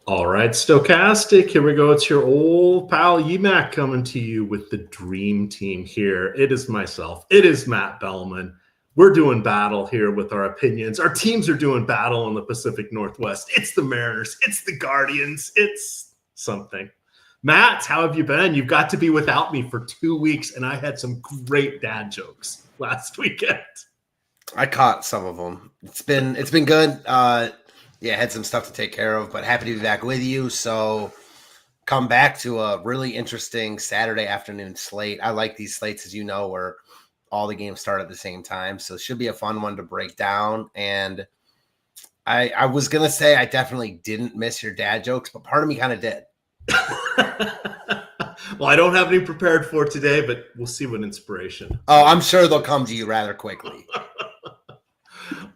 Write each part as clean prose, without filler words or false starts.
All right, Stokastic, here we go. It's your old pal UMac coming to you with the dream team here. It is myself. It is Matt Bellman. We're doing battle here with our opinions. Our teams are doing battle in the Pacific Northwest. It's the Mariners. It's the Guardians. It's something. Matt, how have you been? You've got to be without me for 2 weeks, and I had some great dad jokes last weekend. I caught some of them. It's been good. Yeah, I had some stuff to take care of, but happy to be back with you. So come back to a really interesting Saturday afternoon slate. I like these slates, as you know, where all the games start at the same time. So it should be a fun one to break down. And I was going to say I definitely didn't miss your dad jokes, but part of me kind of did. Well, I don't have any prepared for today, but we'll see what inspiration. Oh, I'm sure they'll come to you rather quickly.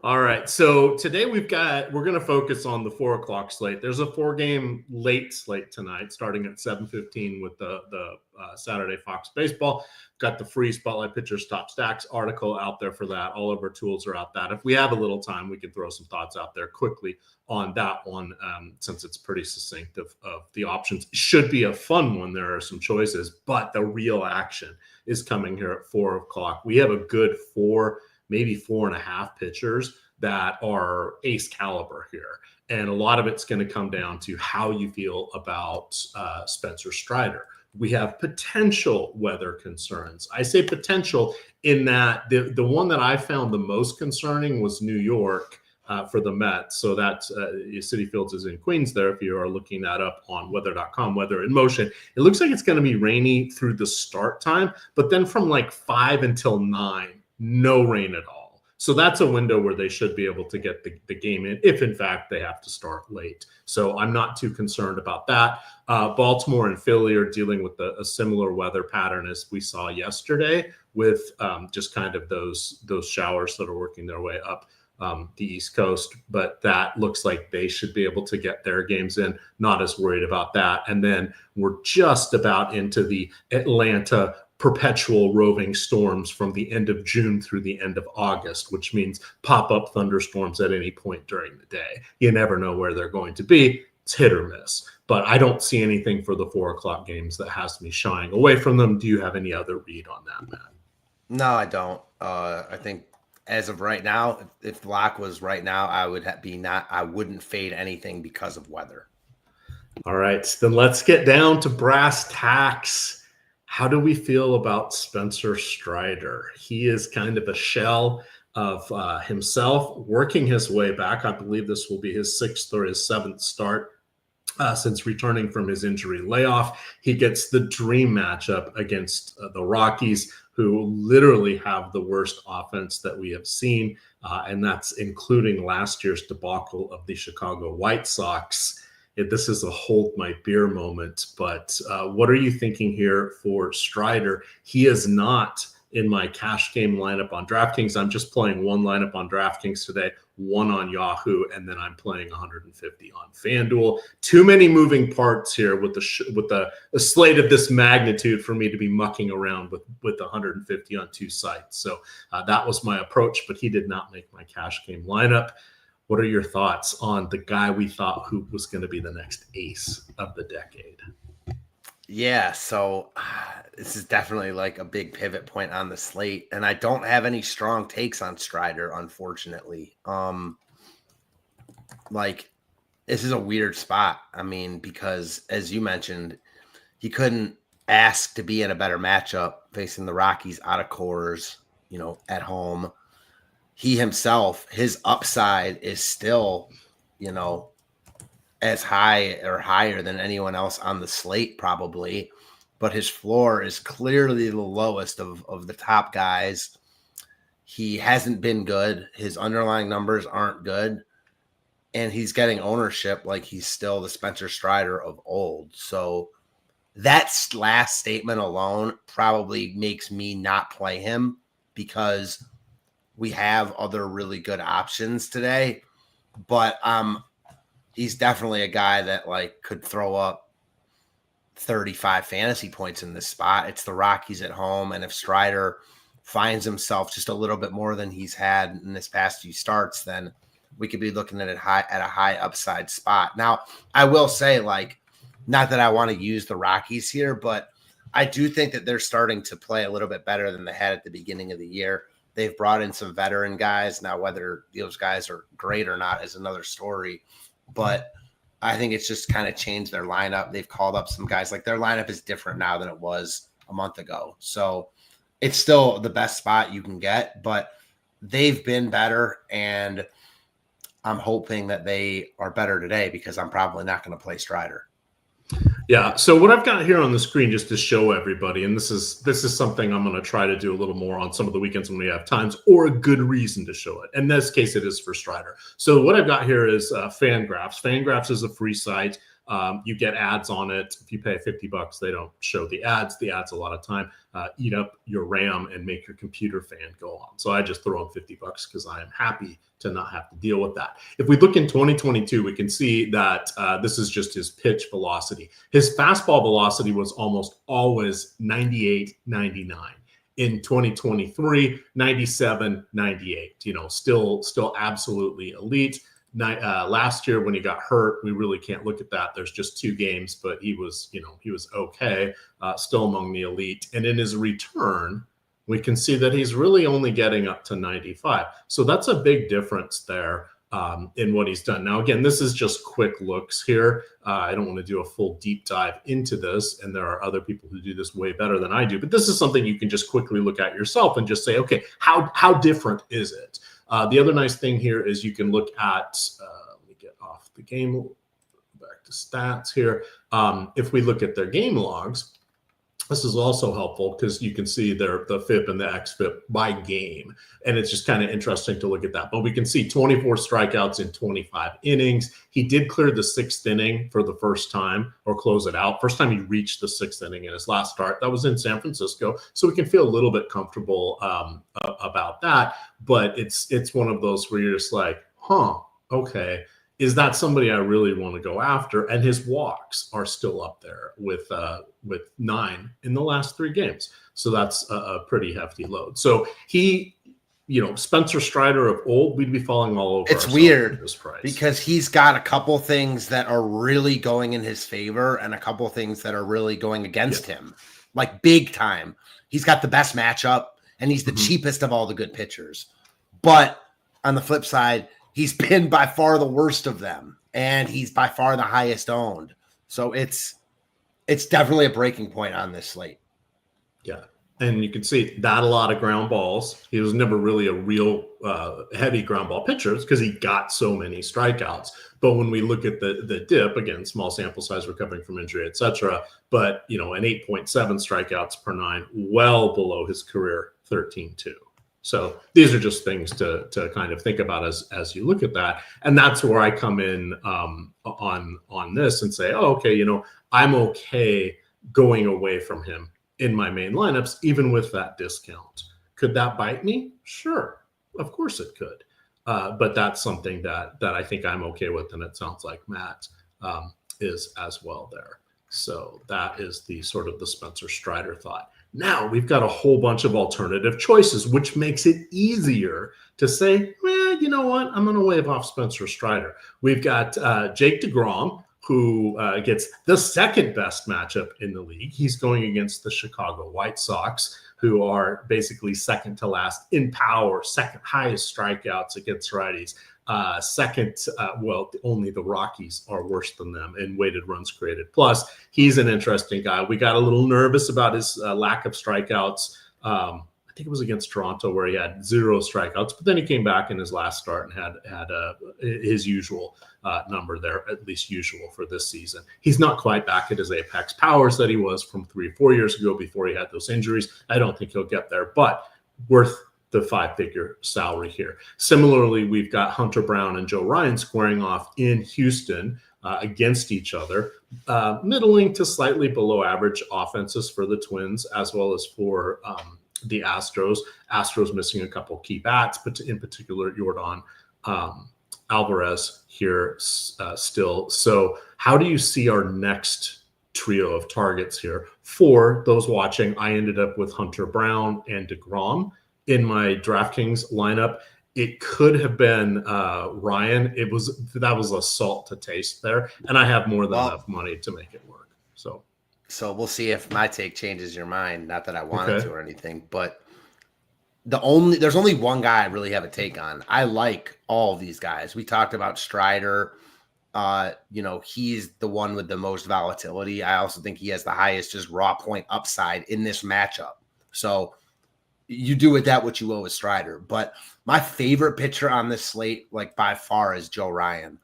All right. So today we're going to focus on the 4:00 slate. There's a 4-game late slate tonight, starting at 7:15 with the Saturday Fox Baseball. Got the free Spotlight Pitchers Top Stacks article out there for that. All of our tools are out that. If we have a little time, we can throw some thoughts out there quickly on that one, since it's pretty succinct of the options. It should be a fun one. There are some choices, but the real action is coming here at 4:00. We have a good maybe 4.5 pitchers that are ace caliber here. And a lot of it's going to come down to how you feel about Spencer Strider. We have potential weather concerns. I say potential in that the one that I found the most concerning was New York for the Mets. So that Citi Fields is in Queens there. If you are looking that up on weather.com, weather in motion, it looks like it's going to be rainy through the start time, but then from like 5 until 9, no rain at all. So that's a window where they should be able to get the game in, if in fact they have to start late. So I'm not too concerned about that. Baltimore and Philly are dealing with a similar weather pattern as we saw yesterday, with just kind of those showers that are working their way up the East Coast. But that looks like they should be able to get their games in. Not as worried about that. And then we're just about into the Atlanta perpetual roving storms from the end of June through the end of August, which means pop-up thunderstorms at any point during the day. You never know where they're going to be. It's hit or miss. But I don't see anything for the 4:00 games that has me shying away from them. Do you have any other read on that, Matt? No, I don't. I think as of right now, if the lock was right now, I wouldn't fade anything because of weather. All right, then let's get down to brass tacks. How do we feel about Spencer Strider? He is kind of a shell of himself, working his way back. I believe this will be his 6th or his 7th start since returning from his injury layoff. He gets the dream matchup against the Rockies, who literally have the worst offense that we have seen, and that's including last year's debacle of the Chicago White Sox. This is a hold my beer moment, but what are you thinking here for Strider? He is not in my cash game lineup on DraftKings. I'm just playing one lineup on DraftKings today, one on Yahoo, and then I'm playing 150 on FanDuel. Too many moving parts here with a slate of this magnitude for me to be mucking around with 150 on 2 sites. So that was my approach, but he did not make my cash game lineup. What are your thoughts on the guy we thought who was going to be the next ace of the decade? Yeah, so this is definitely like a big pivot point on the slate, and I don't have any strong takes on Strider, unfortunately. Like, this is a weird spot. I mean, because as you mentioned, he couldn't ask to be in a better matchup facing the Rockies out of Coors, at home. He himself, his upside is still, as high or higher than anyone else on the slate probably, but his floor is clearly the lowest of the top guys. He hasn't been good. His underlying numbers aren't good, and he's getting ownership like he's still the Spencer Strider of old. So that last statement alone probably makes me not play him, because we have other really good options today, but he's definitely a guy that could throw up 35 fantasy points in this spot. It's the Rockies at home, and if Strider finds himself just a little bit more than he's had in this past few starts, then we could be looking at it at a high upside spot. Now, I will say, like, not that I want to use the Rockies here, but I do think that they're starting to play a little bit better than they had at the beginning of the year. They've brought in some veteran guys. Now, whether those guys are great or not is another story, but I think it's just kind of changed their lineup. They've called up some guys. Like, their lineup is different now than it was a month ago. So it's still the best spot you can get, but they've been better, and I'm hoping that they are better today because I'm probably not going to play Strider. Yeah. So what I've got here on the screen, just to show everybody, and this is something I'm going to try to do a little more on some of the weekends when we have times, or a good reason to show it. In this case, it is for Strider. So what I've got here is FanGraphs. FanGraphs is a free site. You get ads on it. If you pay $50, they don't show the ads. The ads a lot of time eat up your RAM and make your computer fan go on. So I just throw in $50 because I am happy to not have to deal with that. If we look in 2022, we can see that this is just his pitch velocity. His fastball velocity was almost always 98, 99. In 2023, 97, 98. Still absolutely elite. Last year when he got hurt, we really can't look at that. There's just 2 games, but he was okay, still among the elite. And in his return, we can see that he's really only getting up to 95. So that's a big difference there in what he's done. Now, again, this is just quick looks here. I don't want to do a full deep dive into this, and there are other people who do this way better than I do. But this is something you can just quickly look at yourself and just say, okay, how different is it? The other nice thing here is you can look at, let me get off the game, back to stats here. If we look at their game logs, this is also helpful because you can see the FIP and the XFIP by game. And it's just kind of interesting to look at that. But we can see 24 strikeouts in 25 innings. He did clear the 6th inning for the first time, or close it out. First time he reached the 6th inning in his last start. That was in San Francisco. So we can feel a little bit comfortable about that. But it's one of those where you're just like, okay. Is that somebody I really want to go after? And his walks are still up there with 9 in the last 3 games. So that's a pretty hefty load. So he, Spencer Strider of old, we'd be falling all over. It's weird this price because he's got a couple things that are really going in his favor and a couple things that are really going against him, like big time. He's got the best matchup and he's the cheapest of all the good pitchers. But on the flip side, he's been by far the worst of them, and he's by far the highest owned. So it's definitely a breaking point on this slate. Yeah, and you can see that a lot of ground balls. He was never really a real heavy ground ball pitcher because he got so many strikeouts. But when we look at the dip, again, small sample size, recovering from injury, etc. But an 8.7 strikeouts per 9, well below his career 13.2. So these are just things to kind of think about as you look at that. And that's where I come in on this and say, oh, okay, I'm okay going away from him in my main lineups, even with that discount. Could that bite me? Sure. Of course it could. But that's something that I think I'm okay with. And it sounds like Matt is as well there. So that is the sort of the Spencer Strider thought. Now we've got a whole bunch of alternative choices, which makes it easier to say, well, you know what? I'm going to wave off Spencer Strider. We've got Jake DeGrom, who gets the 2nd best matchup in the league. He's going against the Chicago White Sox, who are basically second to last in power, 2nd highest strikeouts against righties. Only the Rockies are worse than them in weighted runs created. Plus, he's an interesting guy. We got a little nervous about his lack of strikeouts. I think it was against Toronto where he had 0 strikeouts, but then he came back in his last start and had his usual number there, at least usual for this season. He's not quite back at his apex powers that he was from 3-4 years ago before he had those injuries. I don't think he'll get there, but worth the 5-figure salary here. Similarly, we've got Hunter Brown and Joe Ryan squaring off in Houston against each other. Middling to slightly below average offenses for the Twins, as well as for the Astros. Astros missing a couple key bats, but in particular, Yordan Alvarez here still. So how do you see our next trio of targets here? For those watching, I ended up with Hunter Brown and DeGrom in my DraftKings lineup. it could have been Ryan. That was a salt to taste there, and I have more than enough money to make it work. So we'll see if my take changes your mind. Not that I wanted to or anything, but there's only one guy I really have a take on. I like all of these guys. We talked about Strider. He's the one with the most volatility. I also think he has the highest just raw point upside in this matchup. So you do with that what you will with Strider. But my favorite pitcher on this slate, like by far, is Joe Ryan.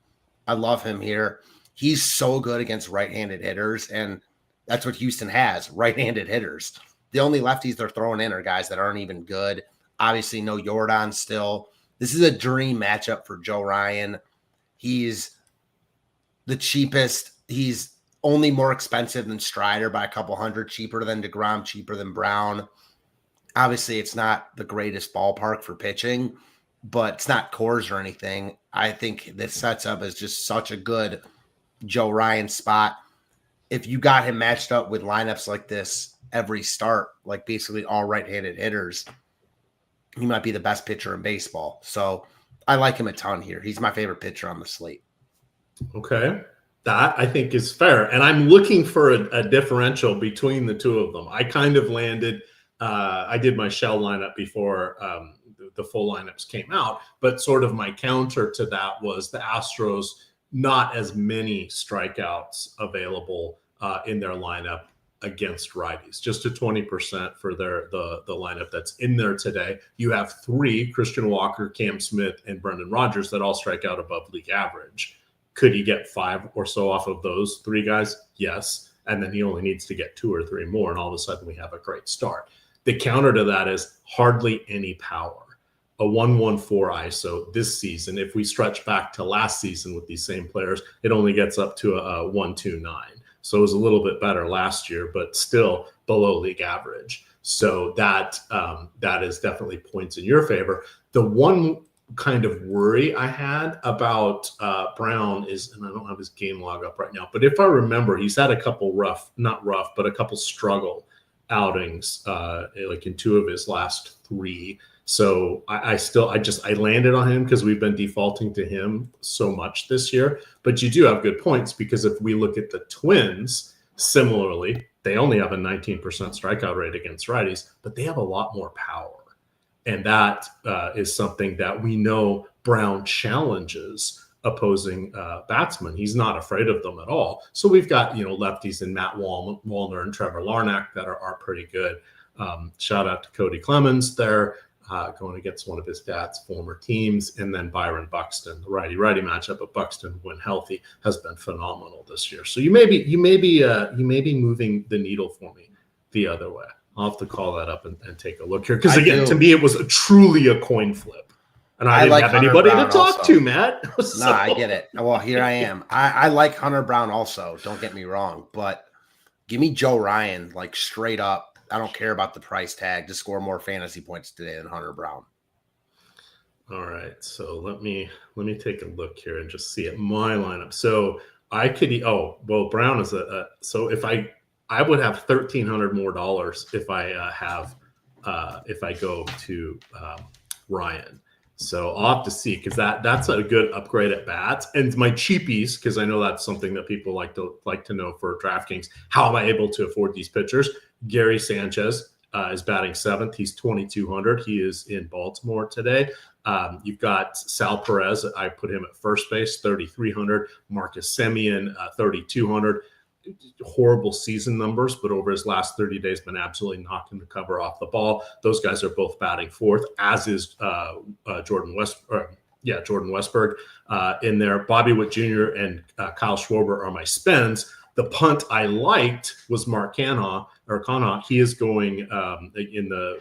I love him here. He's so good against right-handed hitters, and that's what Houston has, right-handed hitters. The only lefties they're throwing in are guys that aren't even good. Obviously, no Yordan still. This is a dream matchup for Joe Ryan. He's the cheapest. He's only more expensive than Strider by a couple hundred, cheaper than DeGrom, cheaper than Brown. Obviously, it's not the greatest ballpark for pitching, but it's not Coors or anything. I think this sets up as just such a good Joe Ryan spot. If you got him matched up with lineups like this every start, like basically all right-handed hitters, he might be the best pitcher in baseball. So I like him a ton here. He's my favorite pitcher on the slate. Okay. That I think is fair. And I'm looking for a differential between the two of them. I kind of landed, I did my shell lineup before the full lineups came out, but sort of my counter to that was the Astros, not as many strikeouts available in their lineup against righties, just to 20% for the lineup that's in there today. You have 3, Christian Walker, Cam Smith, and Brendan Rodgers, that all strike out above league average. Could he get 5 or so off of those 3 guys? Yes. And then he only needs to get 2 or 3 more, and all of a sudden we have a great start. The counter to that is hardly any power. A 114 ISO this season. If we stretch back to last season with these same players, it only gets up to a 129. So it was a little bit better last year, but still below league average. So that is definitely points in your favor. The one kind of worry I had about Brown is, and I don't have his game log up right now, but if I remember, he's had a couple but a couple struggle outings, like in 2 of his last 3. So I landed on him because we've been defaulting to him so much this year. But you do have good points, because if we look at the Twins, similarly, they only have a 19% strikeout rate against righties, but they have a lot more power. And that is something that we know Brown challenges opposing batsmen. He's not afraid of them at all. So we've got, lefties in Matt Wallner and Trevor Larnach that are pretty good. Shout out to Cody Clemens there, going against one of his dad's former teams. And then Byron Buxton, the righty-righty matchup of Buxton, when healthy, has been phenomenal this year. So you may be moving the needle for me the other way. I'll have to call that up and take a look here. Because again, to me, it was truly a coin flip. And I didn't have anybody to talk to, Matt. So. No, I get it. Well, here I am. I like Hunter Brown also. Don't get me wrong. But give me Joe Ryan, like straight up. I don't care about the price tag to score more fantasy points today than Hunter Brown. All right. So let me take a look here and just see at my lineup. So I could Brown is so if I would have $1,300 more if I go to Ryan. So I'll have to see, because that's a good upgrade at bats. And my cheapies, because I know that's something that people like to know for DraftKings. How am I able to afford these pitchers? Gary Sanchez is batting 7th. He's 2,200. He is in Baltimore today. You've got Sal Perez. I put him at first base, 3,300. Marcus Semien, 3,200. Horrible season numbers, but over his last 30 days been absolutely knocking the cover off the ball. Those guys are both batting 4th, as is Jordan Westberg in there. Bobby Witt Jr. and Kyle Schwarber are my spends. The punt I liked was Mark Canha. He is going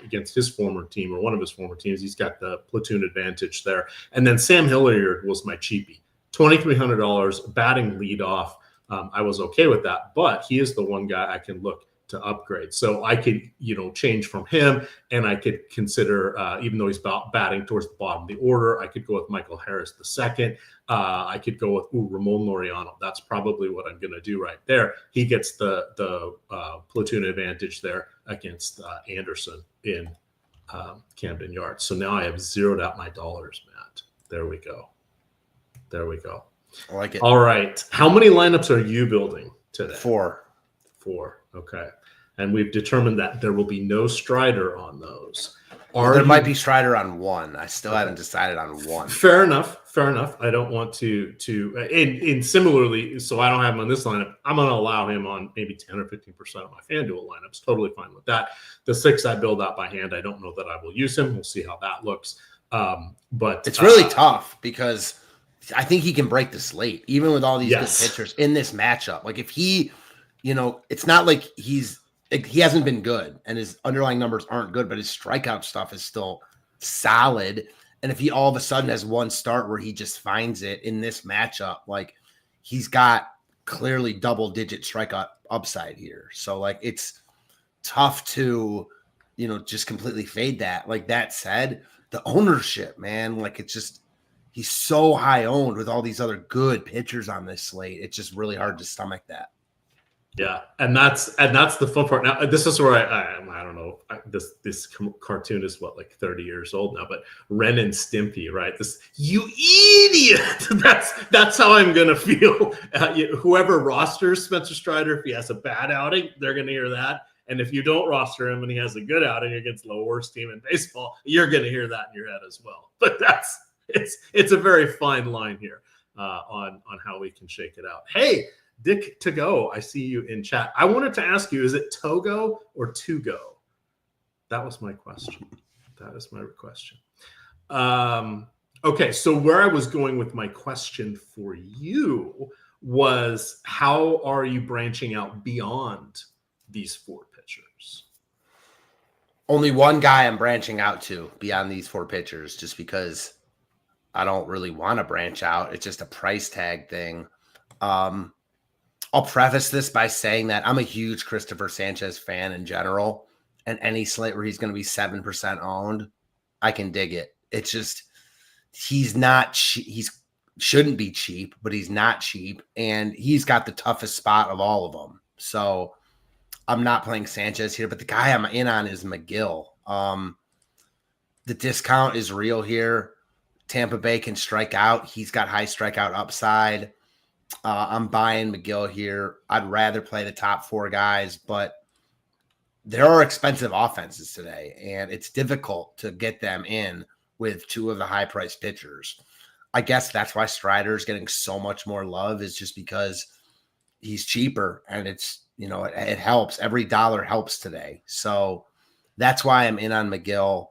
against his former team, or one of his former teams. He's got the platoon advantage there. And then Sam Hilliard was my cheapie, $2,300 batting leadoff. I was okay with that, but he is the one guy I can look to upgrade. So I could, change from him, and I could consider, even though he's batting towards the bottom of the order, I could go with Michael Harris II. I could go with Ramon Laureano. That's probably what I'm going to do right there. He gets the platoon advantage there against Anderson in Camden Yards. So now I have zeroed out my dollars, Matt. There we go. I like it. All right. How many lineups are you building today? 4. Okay. And we've determined that there will be no Strider on those. There might be Strider on 1. I still haven't decided on 1. Fair enough. I don't want to and similarly, so I don't have him on this lineup. I'm going to allow him on maybe 10 or 15% of my FanDuel lineups. Totally fine with that. The 6 I build out by hand. I don't know that I will use him. We'll see how that looks. But it's really tough because I think he can break the slate, even with all these good pitchers in this matchup. Like if he, it's not like he hasn't been good and his underlying numbers aren't good, but his strikeout stuff is still solid. And if he all of a sudden has one start where he just finds it in this matchup, like he's got clearly double-digit strikeout upside here. So like it's tough to, just completely fade that. Like that said, the ownership, man, like it's just he's so high owned with all these other good pitchers on this slate. It's just really hard to stomach that. Yeah, and that's the fun part. Now, this is where I don't know. This cartoon is like 30 years old now, but Ren and Stimpy, right? You idiot. That's how I'm gonna feel. Whoever rosters Spencer Strider, if he has a bad outing, they're gonna hear that. And if you don't roster him and he has a good outing against the worst team in baseball, you're gonna hear that in your head as well. But it's a very fine line here on how we can shake it out. Hey. Dick to go, I see you in chat. I wanted to ask you, is it Togo or to go? That was my question. That is my question. Okay, so where I was going with my question for you was, how are you branching out beyond these 4 pitchers? Only one guy I'm branching out to beyond these 4 pitchers, just because I don't really want to branch out. It's just a price tag thing. I'll preface this by saying that I'm a huge Christopher Sanchez fan in general, and any slate where he's going to be 7% owned, I can dig it. It's just, he's not, he shouldn't be cheap, but he's not cheap, and he's got the toughest spot of all of them. So I'm not playing Sanchez here, but the guy I'm in on is McGill. The discount is real here. Tampa Bay can strike out. He's got high strikeout upside. I'm buying McGill here. I'd rather play the top 4 guys, but there are expensive offenses today, and it's difficult to get them in with 2 of the high-priced pitchers. I guess that's why Strider is getting so much more love, is just because he's cheaper, and it's, it helps. Every dollar helps today. So that's why I'm in on McGill.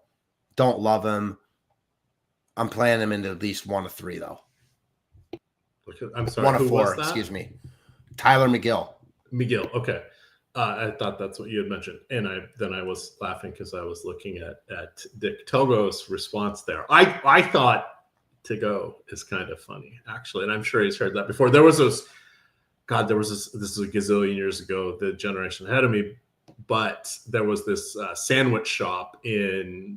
Don't love him. I'm playing him into at least 1 of 3, though. I'm sorry. 1 of 4, excuse me. Tyler McGill. McGill. Okay. I thought that's what you had mentioned. And I was laughing because I was looking at Dick Togo's response there. I thought to go is kind of funny, actually. And I'm sure he's heard that before. This is a gazillion years ago, the generation ahead of me, but there was this sandwich shop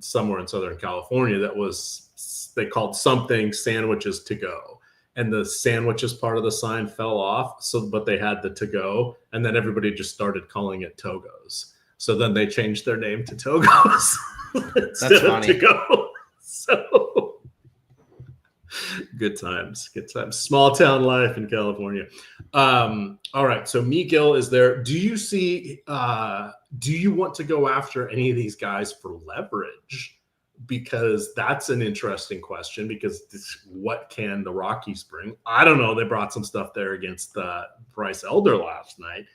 somewhere in Southern California they called something sandwiches to go. And the sandwiches part of the sign fell off. But they had the to go, and then everybody just started calling it Togos. So then they changed their name to Togos instead of to go. So good times. Small town life in California. All right. So Miguel is there. Do you see? Do you want to go after any of these guys for leverage? Because that's an interesting question, because what can the Rockies bring? I don't know. They brought some stuff there against Bryce Elder last night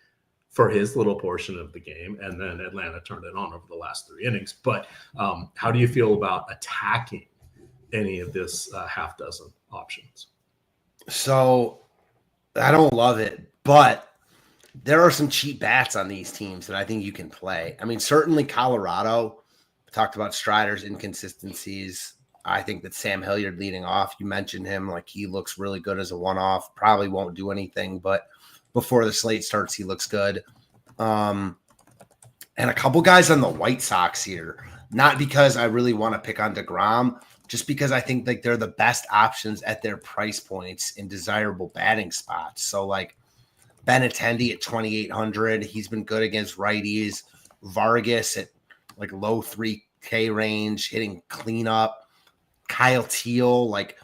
for his little portion of the game, and then Atlanta turned it on over the last 3 innings. But how do you feel about attacking any of this half dozen options? So I don't love it, but there are some cheap bats on these teams that I think you can play. I mean, certainly Colorado. Talked about Strider's inconsistencies. I think that Sam Hilliard leading off, you mentioned him, like he looks really good as a one-off. Probably won't do anything, but before the slate starts, he looks good. And a couple guys on the White Sox here, not because I really want to pick on DeGrom, just because I think like they're the best options at their price points in desirable batting spots. So like Benintendi at 2,800, he's been good against righties. Vargas at like low K range, hitting cleanup. Kyle Teal, like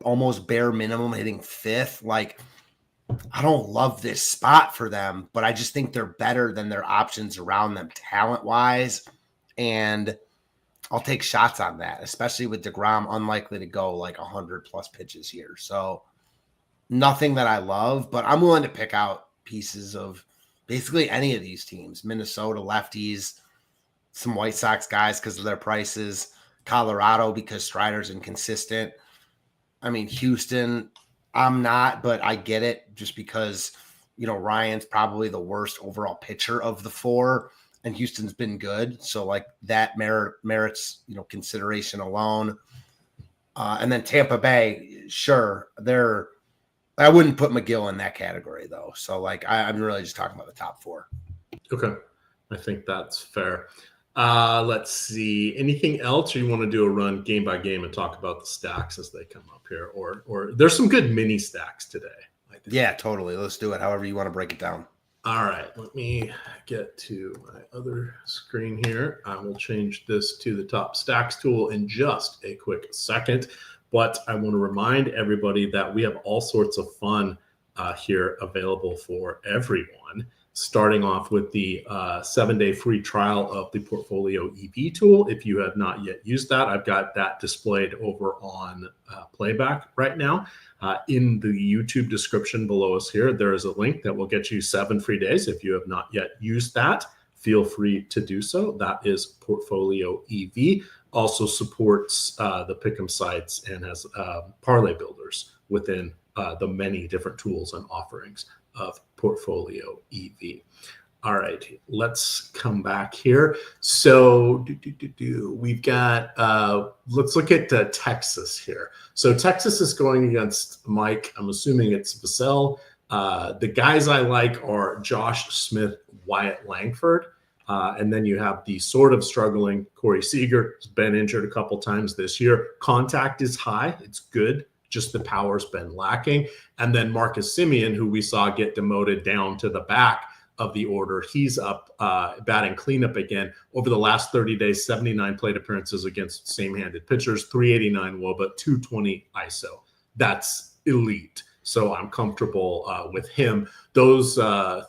almost bare minimum, hitting 5th. Like, I don't love this spot for them, but I just think they're better than their options around them talent-wise. And I'll take shots on that, especially with DeGrom unlikely to go like 100+ pitches here. So nothing that I love, but I'm willing to pick out pieces of basically any of these teams. Minnesota lefties, some White Sox guys because of their prices, Colorado because Strider's inconsistent. I mean, Houston, I'm not, but I get it just because, Ryan's probably the worst overall pitcher of the 4, and Houston's been good. So, like, that merits, consideration alone. And then Tampa Bay, sure, I wouldn't put McGill in that category, though. So, like, I'm really just talking about the top 4. Okay. I think that's fair. Let's see. Anything else, or you want to do a run game by game and talk about the stacks as they come up here? Or there's some good mini stacks today, I think. Yeah, totally. Let's do it however you want to break it down. All right. Let me get to my other screen here. I will change this to the top stacks tool in just a quick second. But I want to remind everybody that we have all sorts of fun here available for everyone. Starting off with the 7-day free trial of the Portfolio EV tool. If you have not yet used that, I've got that displayed over on playback right now. In the YouTube description below us here, there is a link that will get you 7 free days. If you have not yet used that, feel free to do so. That is Portfolio EV. Also supports the Pick'em sites and has parlay builders within the many different tools and offerings of Portfolio EV. All right, let's come back here. So we've got, let's look at Texas here. So Texas is going against Mike. I'm assuming it's Vassell. The guys I like are Josh Smith, Wyatt Langford. And then you have the sort of struggling Corey Seager. Has been injured a couple times this year. Contact is high. It's good. Just the power's been lacking. And then Marcus Semien, who we saw get demoted down to the back of the order, he's up batting cleanup again. Over the last 30 days, 79 plate appearances against same-handed pitchers, 389 WOBA, 220 ISO. That's elite. So I'm comfortable with him. Those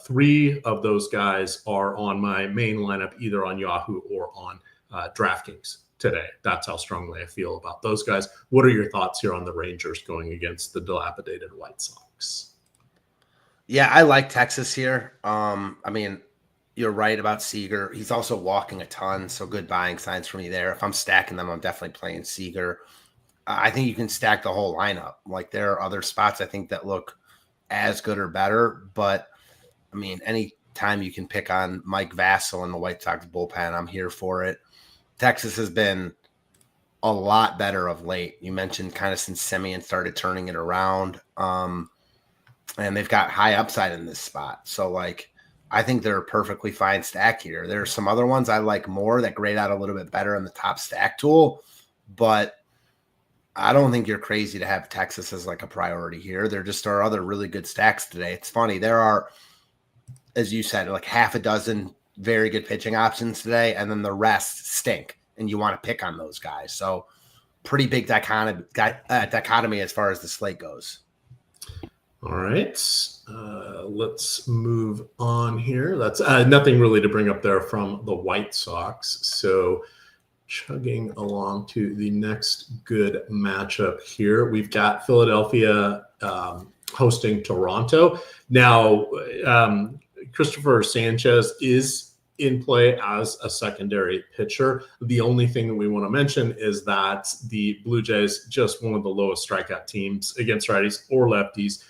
3 of those guys are on my main lineup, either on Yahoo or on DraftKings today. That's how strongly I feel about those guys. What are your thoughts here on the Rangers going against the dilapidated White Sox? Yeah, I like Texas here. I mean, you're right about Seager. He's also walking a ton, so good buying signs for me there. If I'm stacking them, I'm definitely playing Seager. I think you can stack the whole lineup. Like, there are other spots I think that look as good or better, but I mean, any time you can pick on Mike Vassell in the White Sox bullpen, I'm here for it. Texas has been a lot better of late. You mentioned kind of since Semien started turning it around. And they've got high upside in this spot. So, like, I think they're a perfectly fine stack here. There are some other ones I like more that grade out a little bit better in the top stack tool, but I don't think you're crazy to have Texas as like a priority here. There just are other really good stacks today. It's funny. There are, as you said, like half a dozen very good pitching options today, and then the rest stink, and you want to pick on those guys. So pretty big dichotomy as far as the slate goes. All right, let's move on here. That's nothing really to bring up there from the White Sox. So chugging along to the next good matchup here. We've got Philadelphia hosting Toronto. Now, Christopher Sanchez is in play as a secondary pitcher. The only thing that we want to mention is that the Blue Jays, just one of the lowest strikeout teams against righties or lefties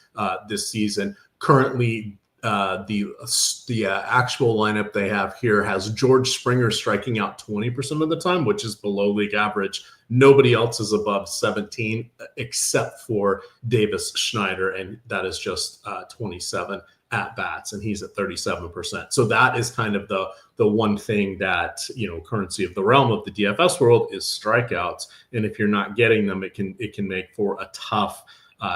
this season. Currently, the actual lineup they have here has George Springer striking out 20% of the time, which is below league average. Nobody else is above 17 except for Davis Schneider, and that is just 27 at bats, and he's at 37%. So that is kind of the one thing that, currency of the realm of the DFS world is strikeouts. And if you're not getting them, it can make for a tough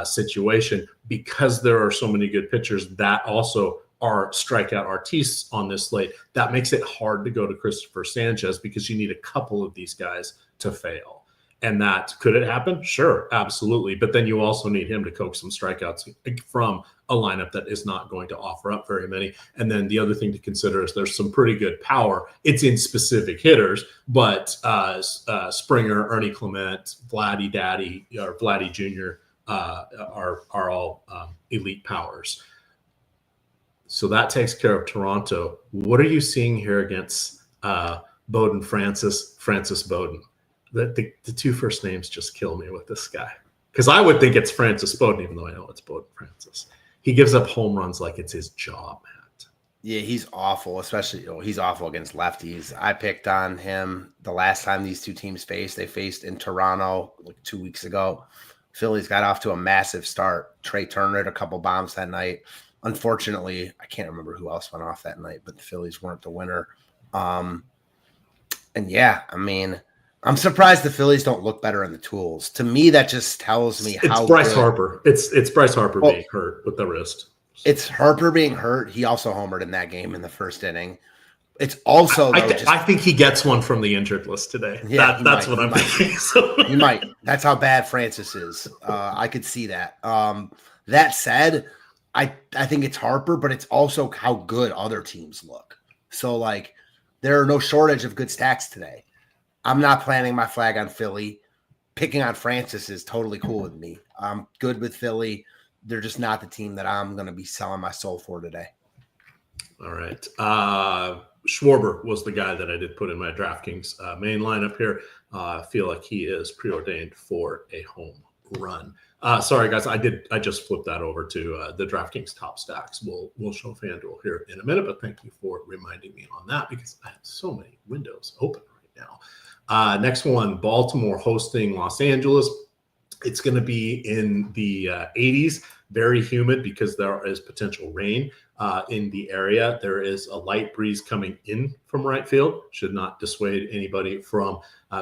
situation because there are so many good pitchers. That also are strikeout artistes on this slate. That makes it hard to go to Christopher Sanchez because you need a couple of these guys to fail. And that could it happen? Sure, absolutely. But then you also need him to coax some strikeouts from a lineup that is not going to offer up very many. And then the other thing to consider is there's some pretty good power. It's in specific hitters, but Springer, Ernie Clement, Vladdy Daddy, or Vladdy Jr. Are all elite powers. So that takes care of Toronto. What are you seeing here against Bowden Francis Bowden? The two first names just kill me with this guy. Because I would think it's Francis Bowden, even though I know it's Bowden Francis. He gives up home runs like it's his job, Matt. Yeah, he's awful, especially he's awful against lefties. I picked on him the last time these two teams faced. They faced in Toronto like 2 weeks ago. Phillies got off to a massive start. Trey Turner had a couple bombs that night. Unfortunately, I can't remember who else went off that night, but the Phillies weren't the winner. And yeah, I mean, I'm surprised the Phillies don't look better in the tools. To me, that just tells me how it's Bryce Harper. It's Bryce Harper being hurt with the wrist. It's Harper being hurt. He also homered in that game in the first inning. It's also I think he gets one from the injured list today. Yeah, that's what I'm thinking. He might. That's how bad Francis is. I could see that. That said, I think it's Harper, but it's also how good other teams look. So like, there are no shortage of good stacks today. I'm not planting my flag on Philly. Picking on Francis is totally cool with me. I'm good with Philly. They're just not the team that I'm going to be selling my soul for today. All right. Schwarber was the guy that I did put in my DraftKings main lineup here. I feel like he is preordained for a home run. Sorry, guys. I just flipped that over to the DraftKings top stacks. We'll show FanDuel here in a minute, but thank you for reminding me on that because I have so many windows open right now. Next one, Baltimore hosting Los Angeles. It's going to be in the 80s, very humid because there is potential rain in the area. There is a light breeze coming in from right field. Should not dissuade anybody from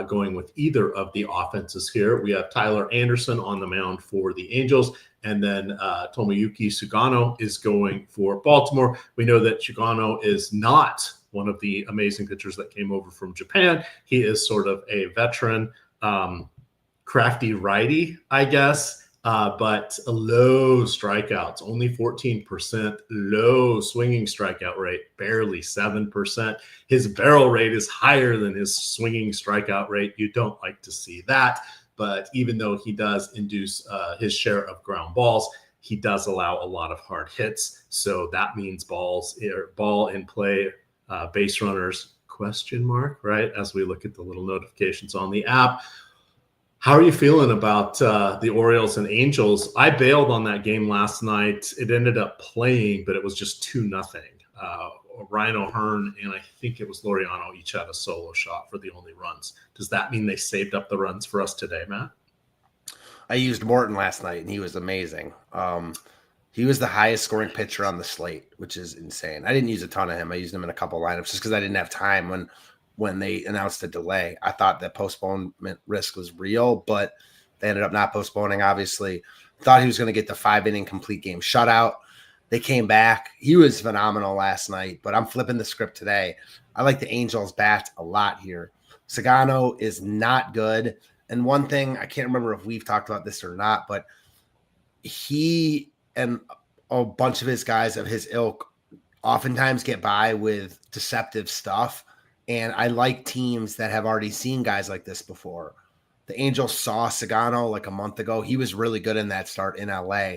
going with either of the offenses here. We have Tyler Anderson on the mound for the Angels, and then Tomoyuki Sugano is going for Baltimore. We know that Sugano is not one of the amazing pitchers that came over from Japan. He is sort of a veteran, crafty righty, I guess, but a low strikeouts, only 14%, low swinging strikeout rate, barely 7%. His barrel rate is higher than his swinging strikeout rate. You don't like to see that, but even though he does induce his share of ground balls, he does allow a lot of hard hits. So that means ball in play, base runners, ? Right? As we look at the little notifications on the app. How are you feeling about the Orioles and Angels? I bailed on that game last night. It ended up playing, but it was just 2-0. Ryan O'Hearn and I think it was Laureano each had a solo shot for the only runs. Does that mean they saved up the runs for us today, Matt? I used Morton last night, and he was amazing. He was the highest scoring pitcher on the slate, which is insane. I didn't use a ton of him. I used him in a couple lineups just because I didn't have time when they announced the delay. I thought that postponement risk was real, but they ended up not postponing, obviously. Thought he was going to get the 5-inning complete game shutout. They came back. He was phenomenal last night, but I'm flipping the script today. I like the Angels bat a lot here. Sagano is not good. And one thing, I can't remember if we've talked about this or not, but he and a bunch of his guys of his ilk oftentimes get by with deceptive stuff. And I like teams that have already seen guys like this before. The Angels saw Sagano like a month ago. He was really good in that start in LA.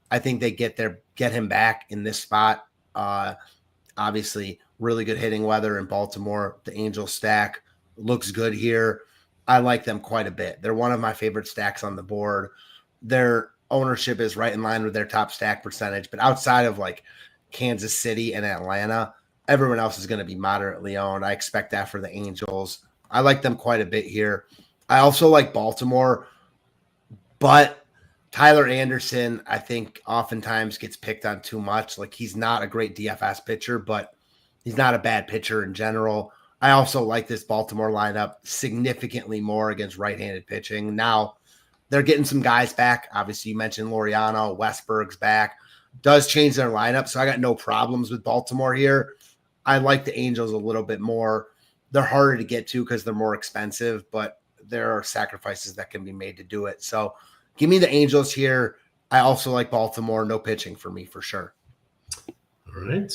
I think they get him back in this spot. Obviously, really good hitting weather in Baltimore. The Angels stack looks good here. I like them quite a bit. They're one of my favorite stacks on the board. Their ownership is right in line with their top stack percentage, but outside of like Kansas City and Atlanta, everyone else is going to be moderately owned. I expect that for the Angels. I like them quite a bit here. I also like Baltimore, but Tyler Anderson, I think oftentimes gets picked on too much. Like he's not a great DFS pitcher, but he's not a bad pitcher in general. I also like this Baltimore lineup significantly more against right-handed pitching. Now, they're getting some guys back. Obviously, you mentioned Laureano. Westberg's back. does change their lineup. So I got no problems with Baltimore here. I like the Angels a little bit more. They're harder to get to because they're more expensive, but there are sacrifices that can be made to do it. So give me the Angels here. I also like Baltimore. No pitching for me for sure. All right.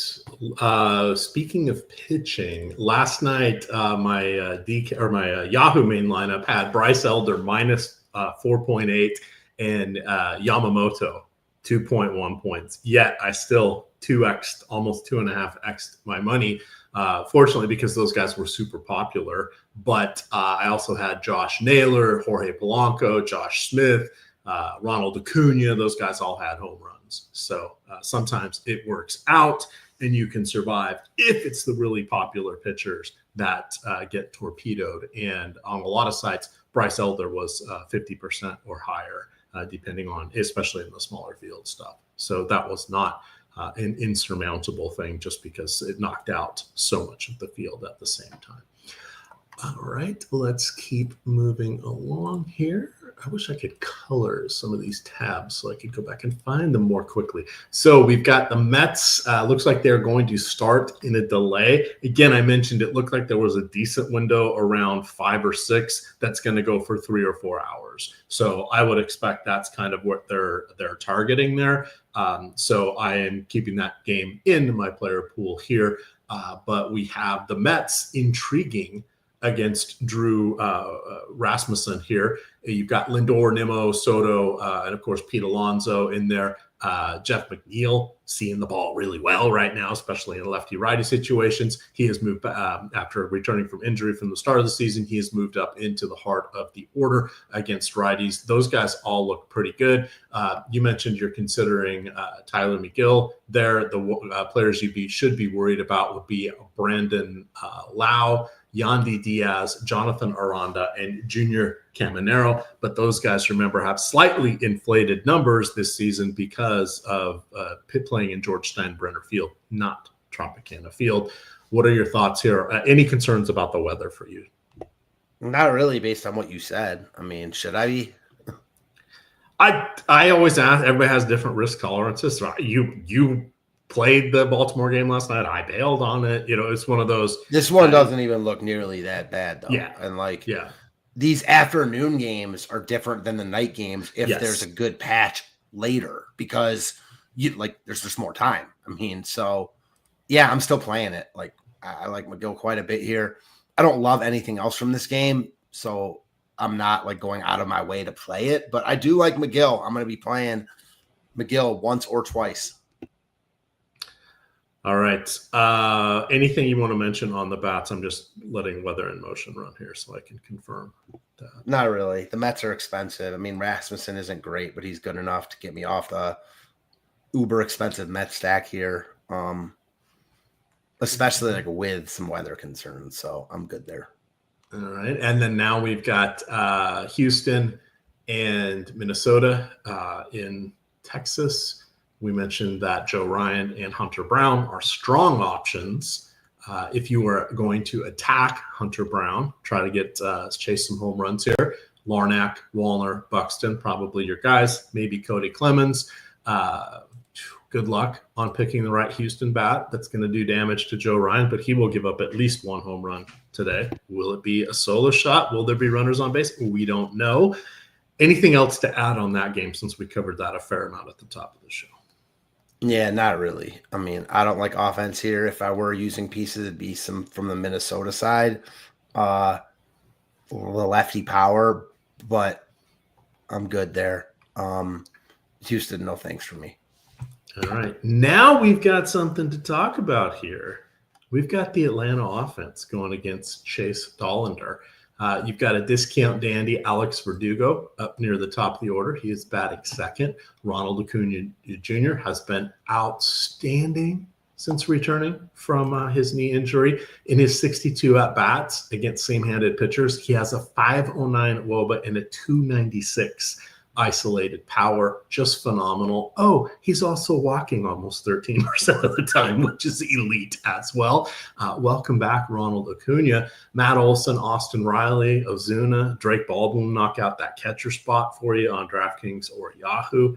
Speaking of pitching, last night my Yahoo main lineup had Bryce Elder minus 4.8 and Yamamoto 2.1 points. Yet I still 2x, almost 2.5x my money. Fortunately, because those guys were super popular. But I also had Josh Naylor, Jorge Polanco, Josh Smith, Ronald Acuna. Those guys all had home runs. So sometimes it works out and you can survive if it's the really popular pitchers that get torpedoed. And on a lot of sites, Bryce Elder was 50% or higher, depending on, especially in the smaller field stuff. So that was not an insurmountable thing just because it knocked out so much of the field at the same time. All right, let's keep moving along here. I wish I could color some of these tabs so I could go back and find them more quickly. So we've got the Mets. Looks like they're going to start in a delay. Again, I mentioned it looked like there was a decent window around 5 or 6 that's going to go for 3 or 4 hours. So I would expect that's kind of what they're targeting there. So I am keeping that game in my player pool here. But we have the Mets intriguing against Drew Rasmussen here. You've got Lindor, Nimmo, Soto, and of course Pete Alonso in there. Jeff McNeil seeing the ball really well right now, especially in lefty-righty situations. He has moved after returning from injury from the start of the season. He has moved up into the heart of the order against righties. Those guys all look pretty good. You mentioned you're considering Tyler McGill there. The players you should be worried about would be Brandon Lau, Yandy Diaz, Jonathan Aranda, and Junior Caminero. But those guys, remember, have slightly inflated numbers this season because of playing in George Steinbrenner Field, not Tropicana Field. What are your thoughts here? Any concerns about the weather for you? Not really, based on what you said. I mean, should I be? I always ask. Everybody has different risk tolerances. So you played the Baltimore game last night. I bailed on it. You know, it's one of those. This one doesn't even look nearly that bad, though. Yeah. And these afternoon games are different than the night games if there's a good patch later because there's just more time. I mean, so yeah, I'm still playing it. I like McGill quite a bit here. I don't love anything else from this game, so I'm not going out of my way to play it, but I do like McGill. I'm going to be playing McGill once or twice. All right. Anything you want to mention on the bats? I'm just letting Weather in Motion run here so I can confirm that. Not really. The Mets are expensive. I mean, Rasmussen isn't great, but he's good enough to get me off the uber expensive Mets stack here, especially with some weather concerns. So I'm good there. All right. And then now we've got Houston and Minnesota in Texas. We mentioned that Joe Ryan and Hunter Brown are strong options. If you are going to attack Hunter Brown, try to get chase some home runs here. Larnack, Wallner, Buxton, probably your guys. Maybe Cody Clemens. Good luck on picking the right Houston bat that's going to do damage to Joe Ryan, but he will give up at least one home run today. Will it be a solo shot? Will there be runners on base? We don't know. Anything else to add on that game since we covered that a fair amount at the top of the show? Yeah, not really. I mean, I don't like offense here. If I were using pieces, it'd be some from the Minnesota side. The lefty power, but I'm good there. Houston, no thanks for me. All right. Now we've got something to talk about here. We've got the Atlanta offense going against Chase Dollander. You've got a discount dandy, Alex Verdugo, up near the top of the order. He is batting second. Ronald Acuna Jr. has been outstanding since returning from his knee injury. In his 62 at-bats against same-handed pitchers, he has a 509 WOBA and a 296 isolated power. Just phenomenal. Oh, he's also walking almost 13% of the time, which is elite as well. Welcome back, Ronald Acuna. Matt Olson, Austin Riley, Ozuna, Drake Baldwin knock out that catcher spot for you on DraftKings or Yahoo.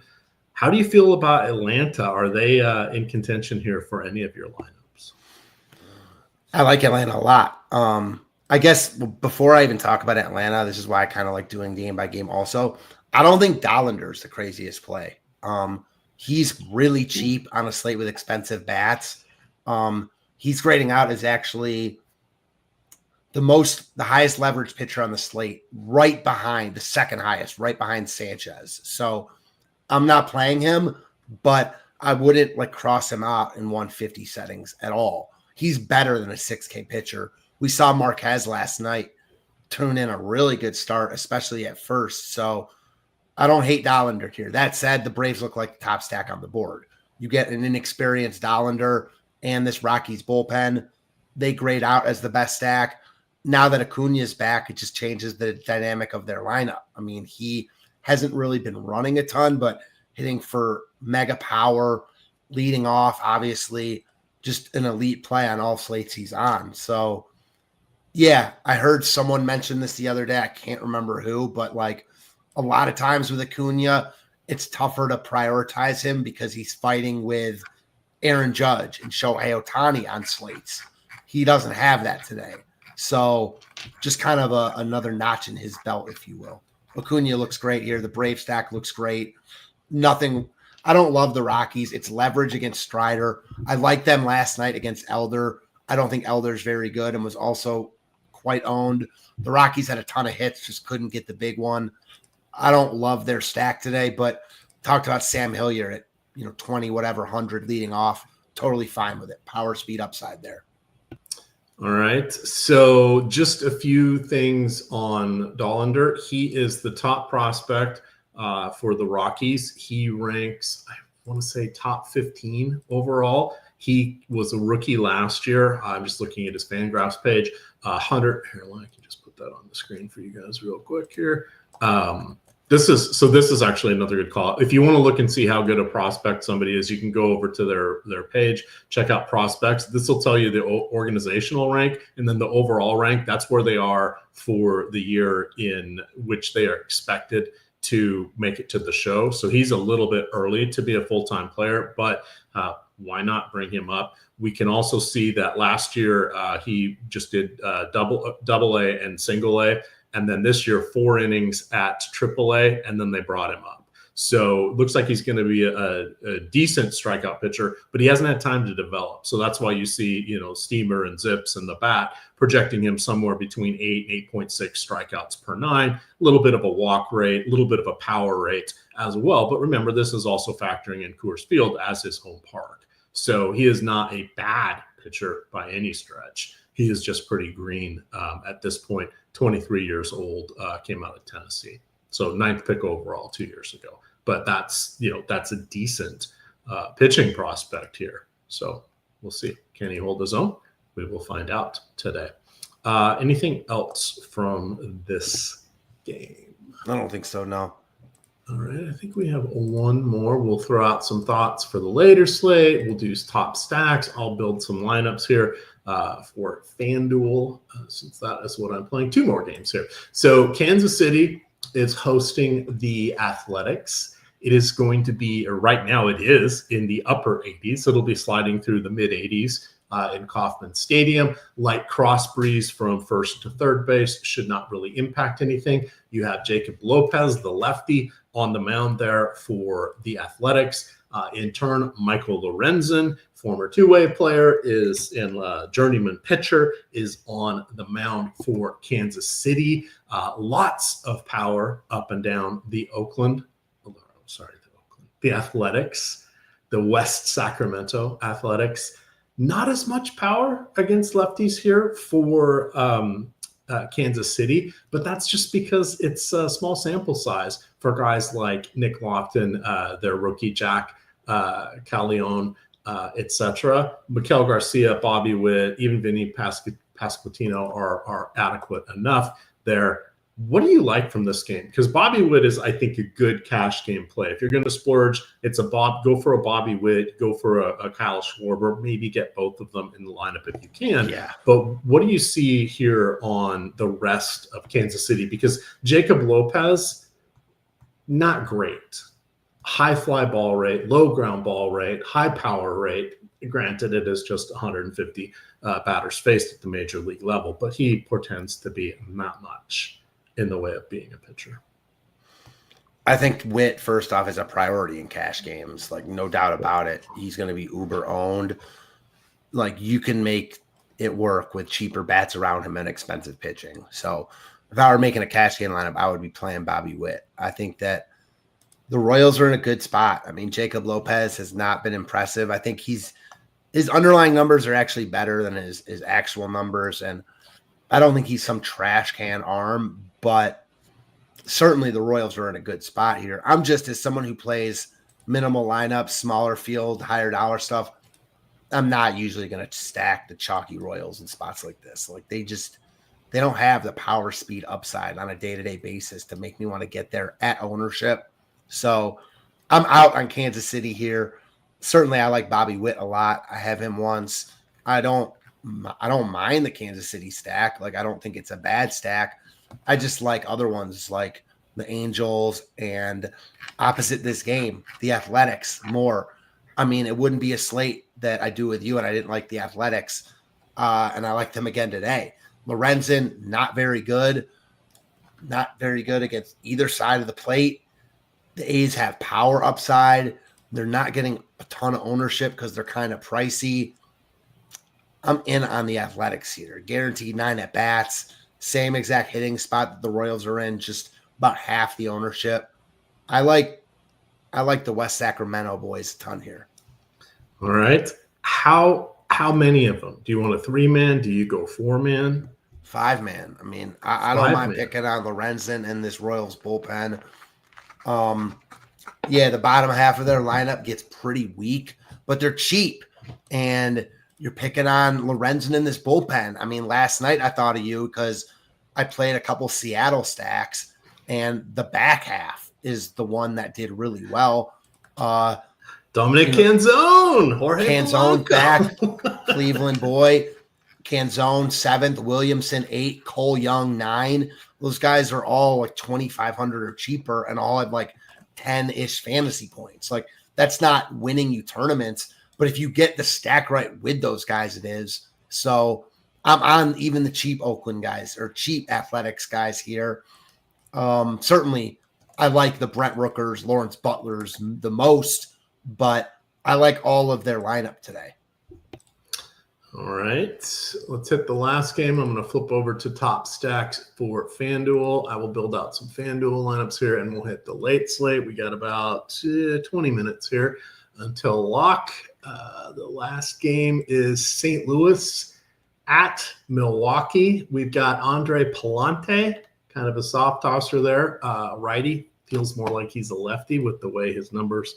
How do you feel about Atlanta? Are they in contention here for any of your lineups? I like Atlanta a lot. I guess before I even talk about Atlanta, this is why I kind of like doing game by game also. I don't think Dollander is the craziest play. He's really cheap on a slate with expensive bats. He's grading out as actually the highest leverage pitcher on the slate, right behind the second highest, right behind Sanchez. So I'm not playing him, but I wouldn't like cross him out in 150 settings at all. He's better than a 6K pitcher. We saw Marquez last night tune in a really good start, especially at first. So I don't hate Dollander here. That said, the Braves look like the top stack on the board. You get an inexperienced Dollander and this Rockies bullpen. They grade out as the best stack. Now that Acuna is back, it just changes the dynamic of their lineup. I mean, he hasn't really been running a ton, but hitting for mega power, leading off, obviously, just an elite play on all slates he's on. So, yeah, I heard someone mention this the other day. I can't remember who, but like a lot of times with Acuna, it's tougher to prioritize him because he's fighting with Aaron Judge and Shohei Ohtani on slates. He doesn't have that today. So just kind of another notch in his belt, if you will. Acuna looks great here. The Brave stack looks great. Nothing. I don't love the Rockies. It's leverage against Strider. I liked them last night against Elder. I don't think Elder's very good and was also quite owned. The Rockies had a ton of hits, just couldn't get the big one. I don't love their stack today, but talked about Sam Hilliard at 20 whatever 100 leading off. Totally fine with it. Power, speed, upside there. All right. So just a few things on Dollander. He is the top prospect for the Rockies. He ranks, I want to say, top 15 overall. He was a rookie last year. I'm just looking at his FanGraphs page. 100. Here, I can just put that on the screen for you guys real quick here. This is actually another good call. If you want to look and see how good a prospect somebody is, you can go over to their page, check out prospects. This will tell you the organizational rank and then the overall rank. That's where they are for the year in which they are expected to make it to the show. So he's a little bit early to be a full-time player, but why not bring him up? We can also see that last year he just did double A and single A. And then this year, 4 innings at AAA, and then they brought him up. So it looks like he's going to be a decent strikeout pitcher, but he hasn't had time to develop. So that's why you see, Steamer and Zips and the bat projecting him somewhere between 8 and 8.6 strikeouts per 9, a little bit of a walk rate, a little bit of a power rate as well. But remember, this is also factoring in Coors Field as his home park. So he is not a bad pitcher by any stretch. He is just pretty green at this point. 23 years old, came out of Tennessee. So 9th pick overall 2 years ago. But that's a decent pitching prospect here. So we'll see. Can he hold his own? We will find out today. Anything else from this game? I don't think so, no. All right, I think we have one more. We'll throw out some thoughts for the later slate. We'll do top stacks. I'll build some lineups here for FanDuel, since that is what I'm playing. 2 more games here. So Kansas City is hosting the Athletics. It is going to be, or right now it is, in the upper 80s. So it'll be sliding through the mid 80s in Kauffman Stadium. Light cross breeze from first to third base should not really impact anything. You have Jacob Lopez, the lefty, on the mound there for the Athletics. In turn, Michael Lorenzen, former two-way player, is in journeyman pitcher, is on the mound for Kansas City. Lots of power up and down the the Athletics, the West Sacramento Athletics. Not as much power against lefties here for Kansas City, but that's just because it's a small sample size for guys like Nick Lofton, their rookie Jack Callejon, etc. Miguel Garcia, Bobby Witt, even Vinny Pasquantino are adequate enough there. What do you like from this game? Because Bobby Witt is, I think, a good cash game play. If you're going to splurge, go for a Bobby Witt, go for a Kyle Schwarber, maybe get both of them in the lineup if you can. Yeah. But what do you see here on the rest of Kansas City? Because Jacob Lopez, not great. high fly ball rate, low ground ball rate, high power rate. Granted, it is just 150 batters faced at the major league level, but he portends to be not much in the way of being a pitcher. I think Witt, first off, is a priority in cash games. Like, no doubt about it. He's going to be uber owned. Like, you can make it work with cheaper bats around him and expensive pitching. So if I were making a cash game lineup, I would be playing Bobby Witt. I think that the Royals are in a good spot. I mean, Jacob Lopez has not been impressive. I think his underlying numbers are actually better than his actual numbers. And I don't think he's some trash can arm, but certainly the Royals are in a good spot here. I'm just, as someone who plays minimal lineups, smaller field, higher dollar stuff, I'm not usually going to stack the chalky Royals in spots like this. Like, they don't have the power speed upside on a day-to-day basis to make me want to get there at ownership. So I'm out on Kansas City here. Certainly I like Bobby Witt a lot. I have him once. I don't mind the Kansas City stack. Like, I don't think it's a bad stack. I just like other ones like the Angels and opposite this game, the Athletics more. I mean, it wouldn't be a slate that I do with you, and I didn't like the Athletics, and I liked them again today. Lorenzen, not very good against either side of the plate. The A's have power upside. They're not getting a ton of ownership because they're kind of pricey. I'm in on the Athletics here. Guaranteed 9 at-bats. Same exact hitting spot that the Royals are in, just about half the ownership. I like the West Sacramento boys a ton here. All right. How many of them? Do you want a 3-man? Do you go 4-man? 5-man. I mean, I don't mind picking on Lorenzen and this Royals bullpen. Yeah, the bottom half of their lineup gets pretty weak, but they're cheap. And you're picking on Lorenzen in this bullpen. I mean, last night I thought of you because I played a couple Seattle stacks, and the back half is the one that did really well. Dominic Canzone. Canzone back. Cleveland boy. Canzone 7th. Williamson 8. Cole Young 9. Those guys are all like 2,500 or cheaper and all have like 10-ish fantasy points. Like, that's not winning you tournaments. But if you get the stack right with those guys, it is. So I'm on even the cheap Oakland guys or cheap Athletics guys here. Certainly, I like the Brent Rookers, Lawrence Butlers the most, but I like all of their lineup today. All right. Let's hit the last game. I'm going to flip over to top stacks for FanDuel. I will build out some FanDuel lineups here, and we'll hit the late slate. We got about 20 minutes here until lock. The last game is St. Louis at Milwaukee. We've got Andre Palante, kind of a soft tosser there. Righty, feels more like he's a lefty with the way his numbers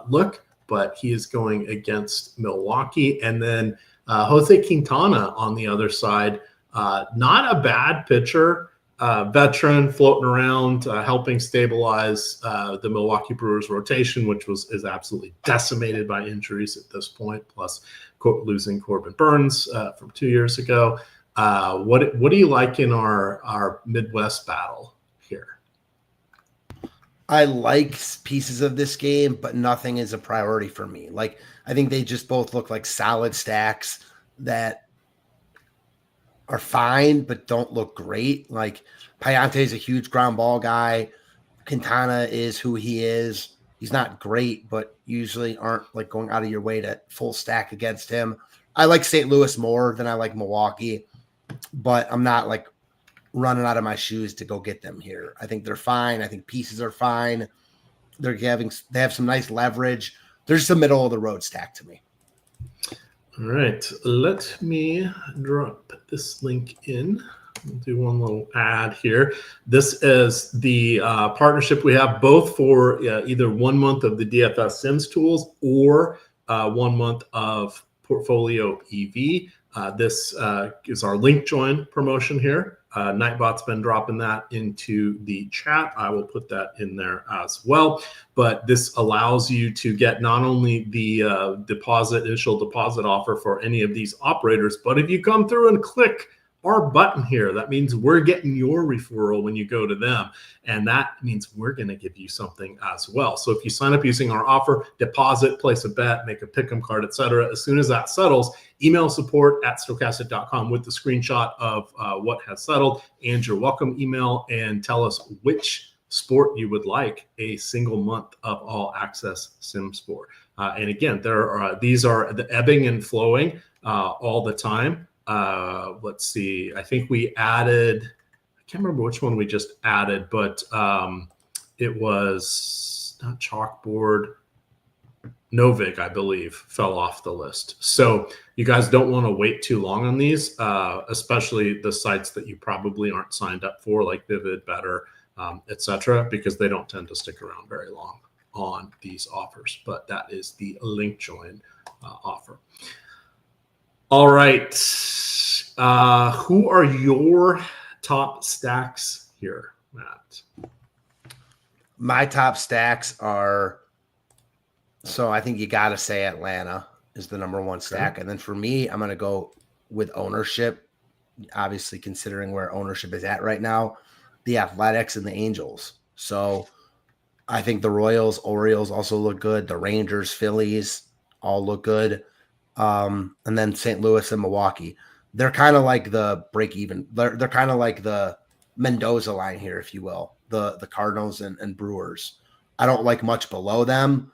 look, but he is going against Milwaukee. And then Jose Quintana on the other side. Not a bad pitcher. Veteran floating around, helping stabilize the Milwaukee Brewers rotation, which is absolutely decimated by injuries at this point, plus losing Corbin Burns from 2 years ago. What do you like in our Midwest battle here? I like pieces of this game, but nothing is a priority for me. Like, I think they just both look like solid stacks that are fine, but don't look great. Like, Payante is a huge ground ball guy. Quintana is who he is. He's not great, but usually aren't like going out of your way to full stack against him. I like St. Louis more than I like Milwaukee, but I'm not like running out of my shoes to go get them here. I think they're fine. I think pieces are fine. They have some nice leverage. They're just a middle of the road stack to me. All right, let me drop this link in. I'll do one little ad here. This is the partnership we have both for either 1 month of the DFS Sims tools or 1 month of Portfolio EV. This is our link join promotion here. Nightbot's been dropping that into the chat. I will put that in there as well. But this allows you to get not only the initial deposit offer for any of these operators, but if you come through and click our button here. That means we're getting your referral when you go to them. And that means we're going to give you something as well. So if you sign up using our offer, deposit, place a bet, make a pick'em card, etc., as soon as that settles, email support@stokastic.com with the screenshot of what has settled and your welcome email, and tell us which sport you would like a single month of all access sims for. And again, these are the ebbing and flowing all the time. Let's see. I think we added, I can't remember which one we just added, but it was not Chalkboard. NoVig, I believe, fell off the list. So you guys don't want to wait too long on these, especially the sites that you probably aren't signed up for, like Vivid, Better, etc., because they don't tend to stick around very long on these offers. But that is the link join offer. All right. Who are your top stacks here, Matt? My top stacks are, so I think you got to say Atlanta is the number one stack. Okay. And then for me, I'm going to go with ownership, obviously considering where ownership is at right now, the Athletics and the Angels. So I think the Royals, Orioles also look good. The Rangers, Phillies all look good. And then St. Louis and Milwaukee. They're kind of like the break even. They're kind of like the Mendoza line here, if you will, the Cardinals and Brewers. I don't like much below them,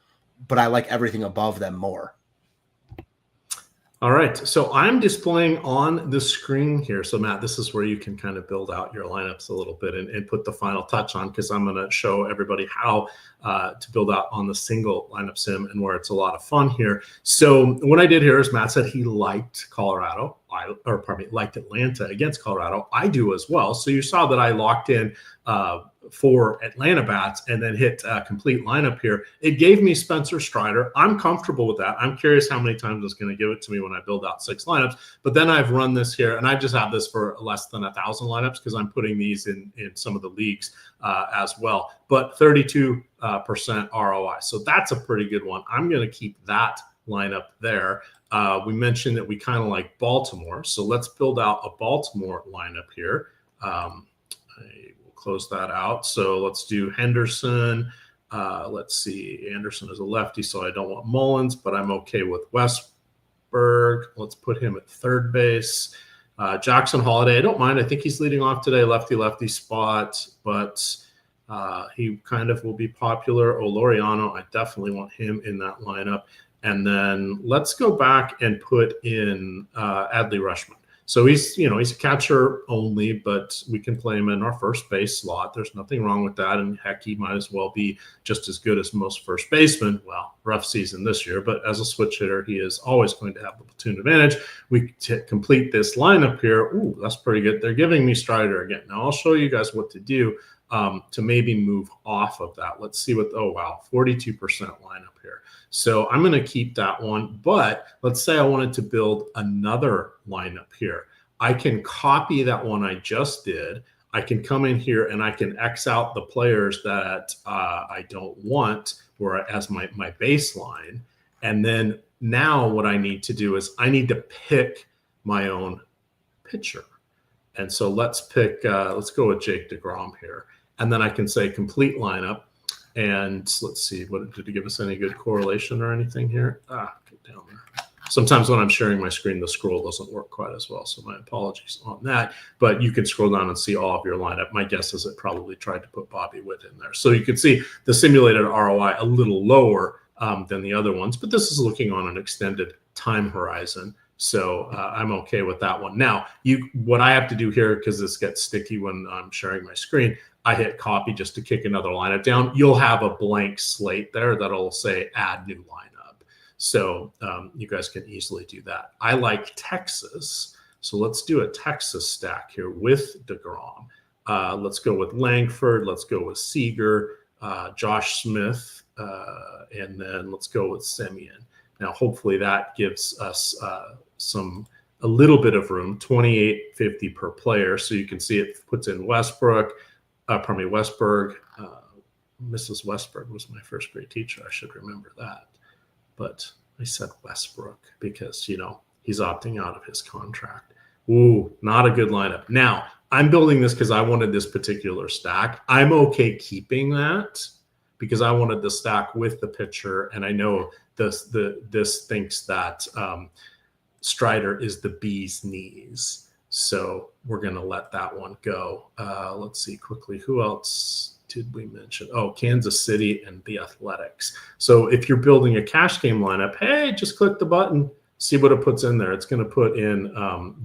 but I like everything above them more. All right. So I'm displaying on the screen here. So Matt, this is where you can kind of build out your lineups a little bit and put the final touch on, because I'm going to show everybody how to build out on the single lineup sim and where it's a lot of fun here. So what I did here is Matt said he liked Colorado, liked Atlanta against Colorado. I do as well. So you saw that I locked in 4 Atlanta bats and then hit a complete lineup here. It gave me Spencer Strider. I'm comfortable with that. I'm curious how many times it's going to give it to me when I build out 6 lineups. But then I've run this here, and I just have this for less than 1,000 lineups because I'm putting these in some of the leagues as well. But 32% ROI. So that's a pretty good one. I'm going to keep that lineup there. We mentioned that we kind of like Baltimore. So let's build out a Baltimore lineup here. Close that out. So let's do Henderson. Let's see. Anderson is a lefty, so I don't want Mullins, but I'm okay with Westberg. Let's put him at third base. Jackson Holiday, I don't mind. I think he's leading off today, lefty spot, but he kind of will be popular. Oloriano, I definitely want him in that lineup. And then let's go back and put in Adley Rutschman. So he's a catcher only, but we can play him in our first base slot. There's nothing wrong with that. And heck, he might as well be just as good as most first basemen. Well, rough season this year, but as a switch hitter, he is always going to have the platoon advantage. We complete this lineup here. Ooh, that's pretty good. They're giving me Strider again. Now I'll show you guys what to do to maybe move off of that. Let's see what, 42% lineup here. So I'm going to keep that one, but let's say I wanted to build another lineup here. I can copy that one I just did. I can come in here and I can X out the players that I don't want as my baseline. And then now what I need to do is I need to pick my own pitcher. And so let's go with Jake DeGrom here. And then I can say complete lineup. And let's see, did it give us any good correlation or anything here? Get down there. Sometimes when I'm sharing my screen, the scroll doesn't work quite as well. So my apologies on that. But you can scroll down and see all of your lineup. My guess is it probably tried to put Bobby Witt in there. So you can see the simulated ROI a little lower than the other ones. But this is looking on an extended time horizon. So I'm okay with that one. Now, what I have to do here, because this gets sticky when I'm sharing my screen, I hit copy just to kick another lineup down. You'll have a blank slate there that'll say add new lineup. So you guys can easily do that. I like Texas. So let's do a Texas stack here with DeGrom. Let's go with Langford. Let's go with Seager, Josh Smith, and then let's go with Semien. Now, hopefully that gives us a little bit of room, $28.50 per player. So you can see it puts in Westbrook. Westberg. Mrs. Westberg was my first grade teacher. I should remember that. But I said Westbrook because, he's opting out of his contract. Ooh, not a good lineup. Now, I'm building this because I wanted this particular stack. I'm okay keeping that because I wanted the stack with the pitcher, and I know this thinks that Strider is the bee's knees. So we're going to let that one go. Let's see quickly. Who else did we mention? Oh, Kansas City and the Athletics. So if you're building a cash game lineup, hey, just click the button, see what it puts in there. It's going to put in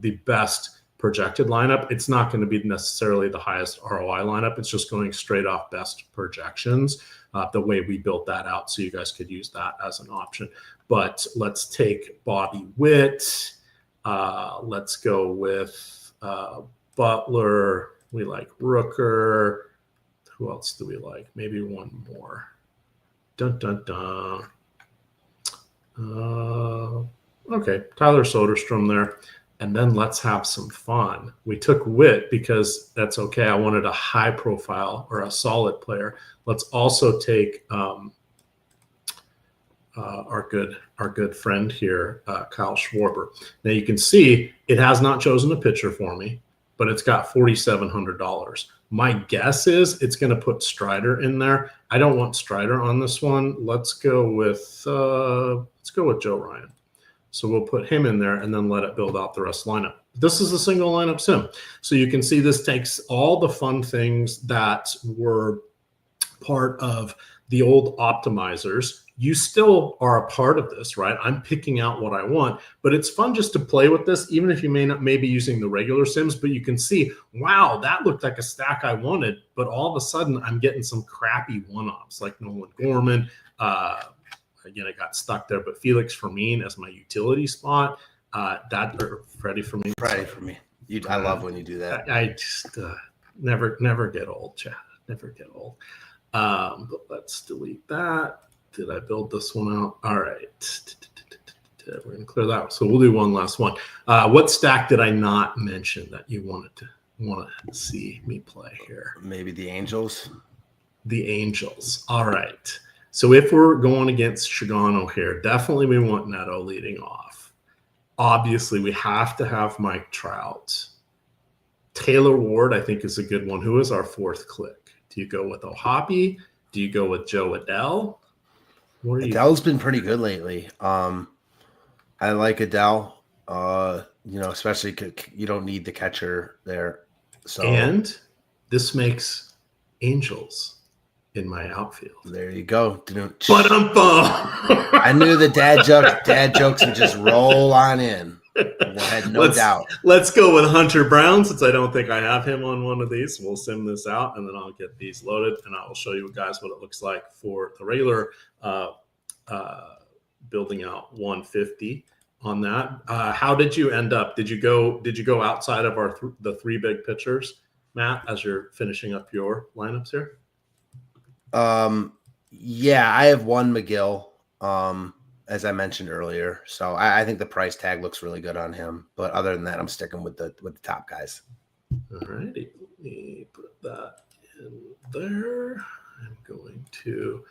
the best projected lineup. It's not going to be necessarily the highest ROI lineup. It's just going straight off best projections, the way we built that out. So you guys could use that as an option. But let's take Bobby Witt. Let's go with Butler. We like Rooker. Who else do we like? Maybe one more. Dun, dun, dun. Okay, Tyler Soderstrom there. And then let's have some fun. We took Witt because that's okay. I wanted a high profile or a solid player. Let's also take our good friend here, Kyle Schwarber. Now you can see it has not chosen a pitcher for me, but it's got $4,700. My guess is it's going to put Strider in there. I don't want Strider on this one. Let's go with Joe Ryan. So we'll put him in there and then let it build out the rest of the lineup. This is a single lineup sim. So you can see this takes all the fun things that were part of the old optimizers. You still are a part of this, right? I'm picking out what I want, but it's fun just to play with this, even if you may be using the regular sims, but you can see, wow, that looked like a stack I wanted, but all of a sudden I'm getting some crappy one-offs like Nolan Gorman. Again, I got stuck there, but Felix Fermin as my utility spot, or Freddie Fermin. Freddie Fermin. I love when you do that. I just never get old, Chad. Never get old. But let's delete that. Did I build this one out? All right. We're going to clear that. So we'll do one last one. What stack did I not mention that you want to see me play here? Maybe the Angels. The Angels. All right. So if we're going against Shigano here, definitely we want Neto leading off. Obviously, we have to have Mike Trout. Taylor Ward, I think, is a good one. Who is our fourth click? Do you go with O'Hoppe? Do you go with Joe Adele? Adele's been pretty good lately. I like Adele. Especially you don't need the catcher there. So and this makes Angels in my outfield. There you go. But I knew the dad jokes would just roll on in. I had no doubt. Let's go with Hunter Brown, since I don't think I have him on one of these. We'll sim this out, and then I'll get these loaded, and I will show you guys what it looks like for the regular building out 150 on that. How did you end up? Did you go outside of the three big pitchers, Matt, as you're finishing up your lineups here? Yeah, I have one McGill, as I mentioned earlier. So I think the price tag looks really good on him. But other than that, I'm sticking with the top guys. All righty. Let me put that in there. I'm going to,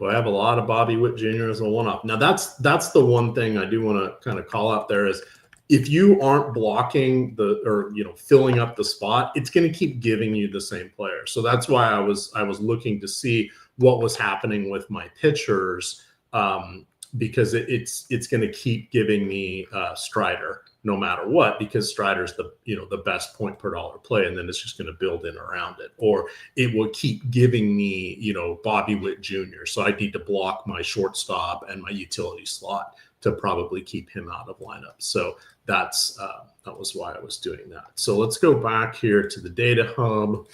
I have a lot of Bobby Witt Jr. as a one-off. Now that's the one thing I do want to kind of call out there is if you aren't blocking filling up the spot, it's going to keep giving you the same player. So that's why I was looking to see what was happening with my pitchers, because it's going to keep giving me Strider no matter what, because Strider's the best point per dollar play, and then it's just going to build in around it, or it will keep giving me Bobby Witt Jr. So I need to block my shortstop and my utility slot to probably keep him out of lineup. So that was why I was doing that. So let's go back here to the data hub.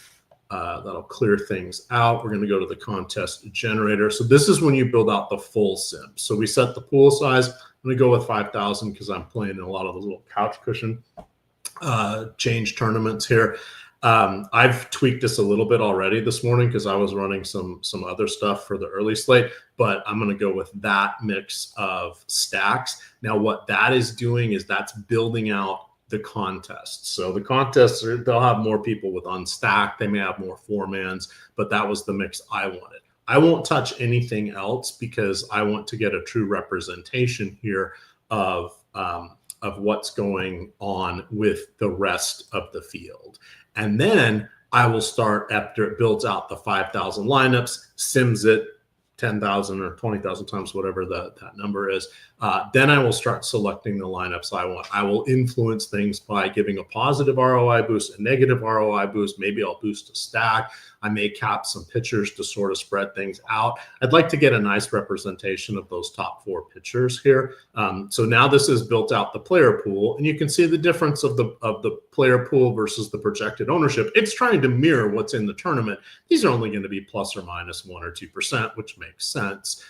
That'll clear things out. We're going to go to the contest generator. So this is when you build out the full sim. So we set the pool size. I'm going to go with 5,000 because I'm playing in a lot of the little couch cushion change tournaments here. I've tweaked this a little bit already this morning because I was running some other stuff for the early slate, but I'm going to go with that mix of stacks. Now, what that is doing is that's building out the contests. So the contests, they'll have more people with unstacked. They may have more four-mans, but that was the mix I wanted. I won't touch anything else because I want to get a true representation here of of what's going on with the rest of the field. And then I will start, after it builds out the 5,000 lineups, sims it 10,000 or 20,000 times, whatever that number is. Then I will start selecting the lineups I want. I will influence things by giving a positive ROI boost, a negative ROI boost. Maybe I'll boost a stack. I may cap some pitchers to sort of spread things out. I'd like to get a nice representation of those top 4 pitchers here. So now this has built out the player pool, and you can see the difference of the player pool versus the projected ownership. It's trying to mirror what's in the tournament. These are only going to be plus or minus 1 or 2%, which makes sense.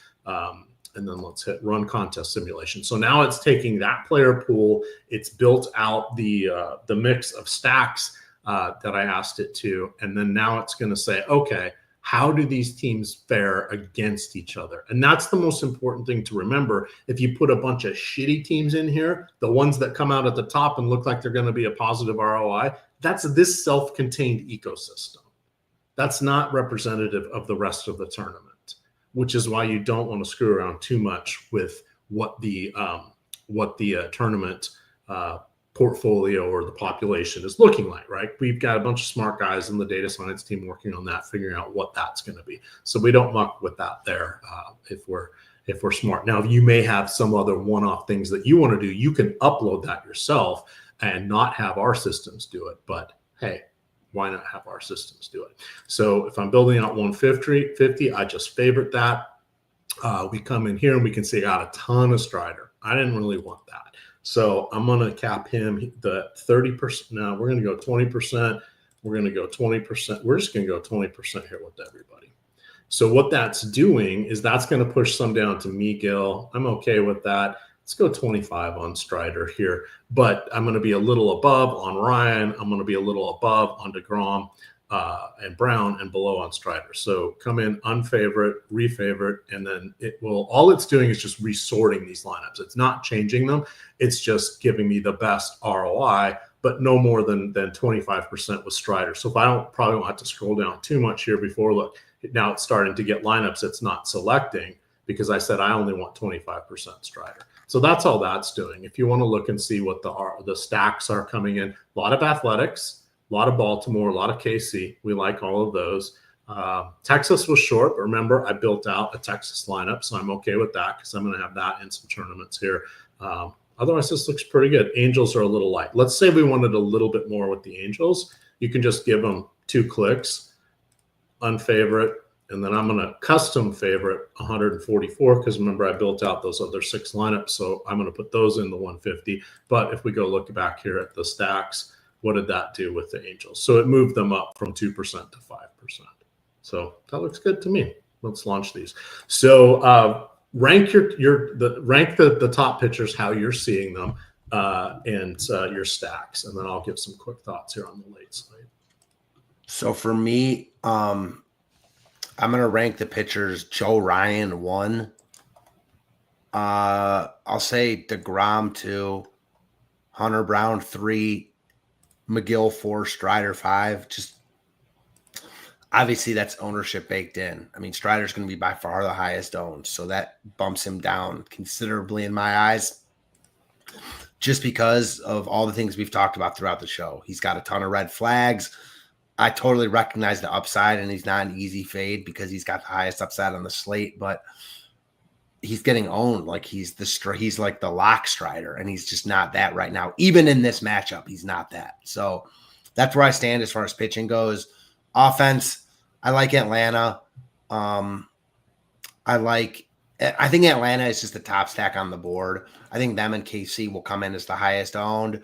And then let's hit run contest simulation. So now it's taking that player pool. It's built out the mix of stacks that I asked it to. And then now it's going to say, okay, how do these teams fare against each other? And that's the most important thing to remember. If you put a bunch of shitty teams in here, the ones that come out at the top and look like they're going to be a positive ROI, that's this self-contained ecosystem. That's not representative of the rest of the tournament, which is why you don't want to screw around too much with what the tournament portfolio or the population is looking like, right? We've got a bunch of smart guys in the data science team working on that, figuring out what that's going to be. So we don't muck with that there if we're smart. Now, you may have some other one-off things that you want to do. You can upload that yourself and not have our systems do it. But hey, why not have our systems do it? So if I'm building out 150, I just favorite that. We come in here and we can see I got a ton of Strider. I didn't really want that. So I'm going to cap him the 30%. Now we're going to go 20%. We're going to go 20%. We're just going to go 20% here with everybody. So what that's doing is that's going to push some down to Miguel. I'm okay with that. Let's go 25 on Strider here, but I'm going to be a little above on Ryan. I'm going to be a little above on DeGrom and Brown, and below on Strider. So come in unfavorite, refavorite, and then all it's doing is just resorting these lineups. It's not changing them. It's just giving me the best ROI, but no more than 25% with Strider. So if I probably won't have to scroll down too much here before, look, now it's starting to get lineups it's not selecting because I said I only want 25% Strider. So that's all that's doing. If you want to look and see what the stacks are coming in, a lot of Athletics, a lot of Baltimore, a lot of KC. We like all of those. Texas was short, but remember, I built out a Texas lineup, so I'm okay with that because I'm going to have that in some tournaments here. Otherwise, this looks pretty good. Angels are a little light. Let's say we wanted a little bit more with the Angels. You can just give them 2 clicks, unfavorite, and then I'm going to custom favorite 144 because remember, I built out those other 6 lineups, so I'm going to put those in the 150. But if we go look back here at the stacks, what did that do with the Angels? So it moved them up from 2% to 5%. So that looks good to me. Let's launch these. So rank the top pitchers how you're seeing them and your stacks, and then I'll give some quick thoughts here on the late slate. So for me, I'm going to rank the pitchers Joe Ryan 1. I'll say DeGrom 2, Hunter Brown 3, McGill 4, Strider 5. Just obviously that's ownership baked in. I mean, Strider's going to be by far the highest owned, so that bumps him down considerably in my eyes, just because of all the things we've talked about throughout the show. He's got a ton of red flags. I totally recognize the upside, and he's not an easy fade because he's got the highest upside on the slate, but he's getting owned like he's like the lock Strider, and he's just not that right now. Even in this matchup, he's not that. So that's where I stand as far as pitching goes. Offense, I like Atlanta. I think Atlanta is just the top stack on the board. I think them and KC will come in as the highest owned.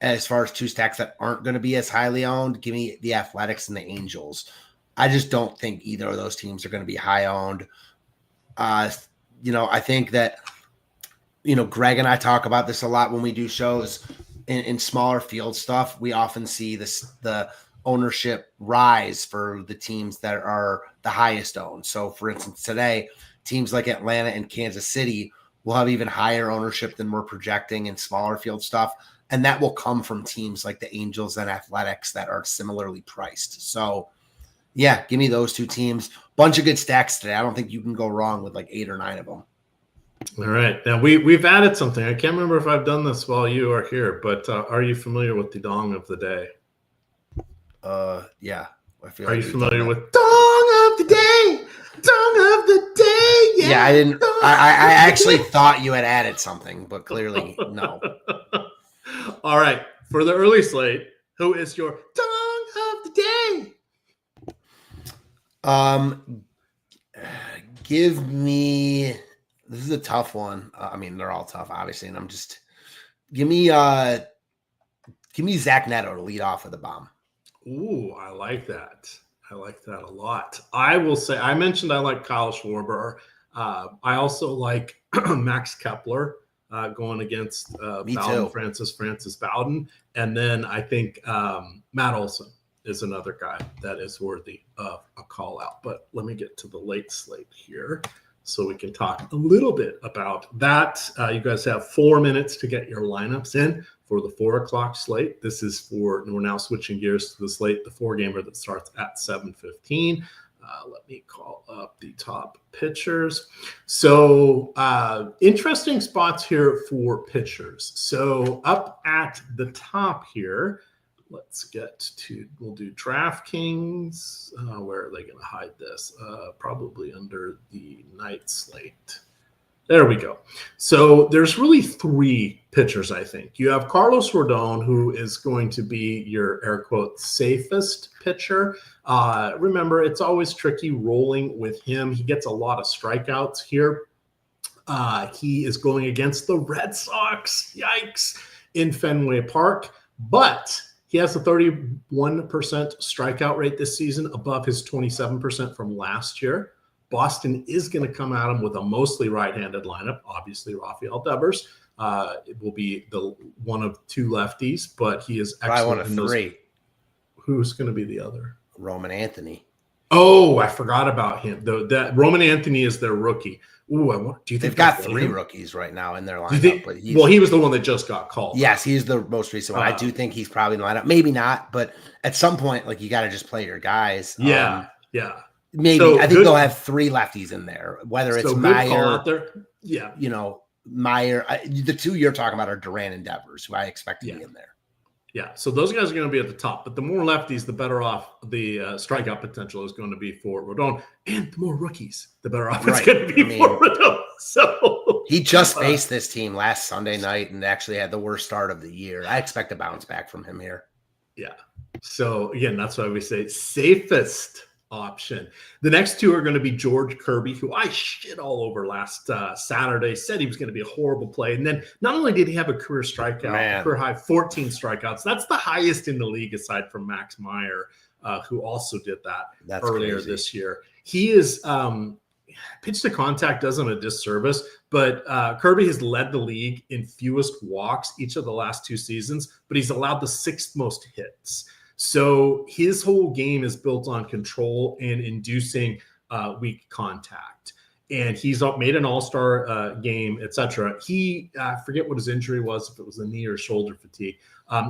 As far as 2 stacks that aren't going to be as highly owned, give me the Athletics and the Angels. I just don't think either of those teams are going to be high owned. I think that, Greg and I talk about this a lot when we do shows in smaller field stuff. We often see the ownership rise for the teams that are the highest owned. So for instance, today, teams like Atlanta and Kansas City will have even higher ownership than we're projecting in smaller field stuff. And that will come from teams like the Angels and Athletics that are similarly priced. So yeah, give me those 2 teams. Bunch of good stacks today. I don't think you can go wrong with like 8 or 9 of them. All right. Now we've added something. I can't remember if I've done this while you are here, but are you familiar with the dong of the day? Yeah. I feel Are like you we've done familiar that. with dong of the day? Dong of the day. Yeah, I didn't. dong I of the actually day. thought you had added something, but clearly no. All right. For the early slate, who is your dong of the day? Give me. This is a tough one. I mean, they're all tough, obviously, and I'm just give me Zach Neto to lead off with a bomb. Ooh, I like that. I like that a lot. I will say, I mentioned I like Kyle Schwarber. I also like Max Kepler going against Me Bowden, too. Francis Bowden. And then I think Matt Olson is another guy that is worthy of a call out. But let me get to the late slate here so we can talk a little bit about that. You guys have 4 minutes to get your lineups in for the 4 o'clock slate. This is for, we're now switching gears to the slate, the 4-gamer that starts at 7:15. Let me call up the top pitchers. So interesting spots here for pitchers. So up at the top here, let's get to, we'll do DraftKings. Where are they going to hide this? Probably under the night slate. There we go. So there's really 3 pitchers, I think. You have Carlos Rodon, who is going to be your air quote safest pitcher. Remember, it's always tricky rolling with him. He gets a lot of strikeouts here. He is going against the Red Sox. Yikes. In Fenway Park. But he has a 31% strikeout rate this season, above his 27% from last year. Boston is going to come at him with a mostly right-handed lineup. Obviously, Rafael Devers it will be the one of 2 lefties, but he is excellent. I want a 3. Who's going to be the other? Roman Anthony. Oh, I forgot about him. That Roman Anthony is their rookie. Ooh, do you think they've got 3 rookies right now in their lineup? But he was the one that just got called. Yes, he's the most recent one. I do think he's probably in the lineup. Maybe not, but at some point, like, you got to just play your guys. Yeah. Maybe so I think they'll have 3 lefties in there. Whether it's Meyer, out there. Yeah, Meyer. The 2 you're talking about are Duran and Devers, who I expect to be in there. Yeah, so those guys are going to be at the top, but the more lefties, the better off the strikeout potential is going to be for Rodon, and the more rookies, the better off it's going to be for Rodon. So he just faced this team last Sunday night and actually had the worst start of the year. I expect a bounce back from him here. Yeah. So again, that's why we say safest option. The next 2 are going to be George Kirby, who I shit all over last Saturday, said he was going to be a horrible play. And then not only did he have a career strikeout, career high 14 strikeouts, that's the highest in the league aside from Max Meyer, who also did that earlier this year. He is pitch to contact does him a disservice, but Kirby has led the league in fewest walks each of the last 2 seasons, but he's allowed the 6th most hits. So his whole game is built on control and inducing weak contact. And he's made an all-star game, etc. He, I forget what his injury was, if it was a knee or shoulder fatigue.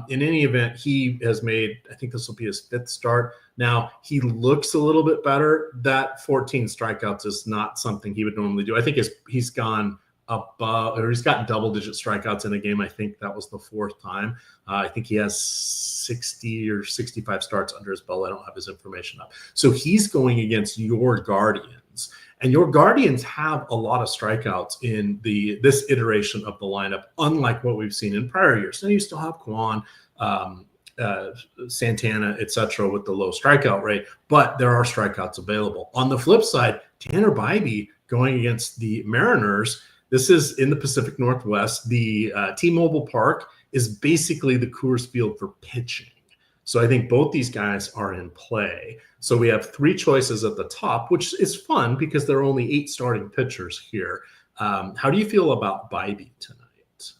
In any event, he has made, I think this will be his 5th start. Now, he looks a little bit better. That 14 strikeouts is not something he would normally do. I think he's gone above, or he's gotten double-digit strikeouts in a game. I think that was the 4th time. I think he has 60 or 65 starts under his belt. I don't have his information up. So he's going against your Guardians, and your Guardians have a lot of strikeouts in this iteration of the lineup, unlike what we've seen in prior years. And you still have Kwan, Santana, etc., with the low strikeout rate, but there are strikeouts available. On the flip side, Tanner Bybee going against the Mariners. This is in the Pacific Northwest. The T-Mobile Park is basically the Coors Field for pitching. So I think both these guys are in play. So we have 3 choices at the top, which is fun because there are only 8 starting pitchers here. How do you feel about Bybee tonight?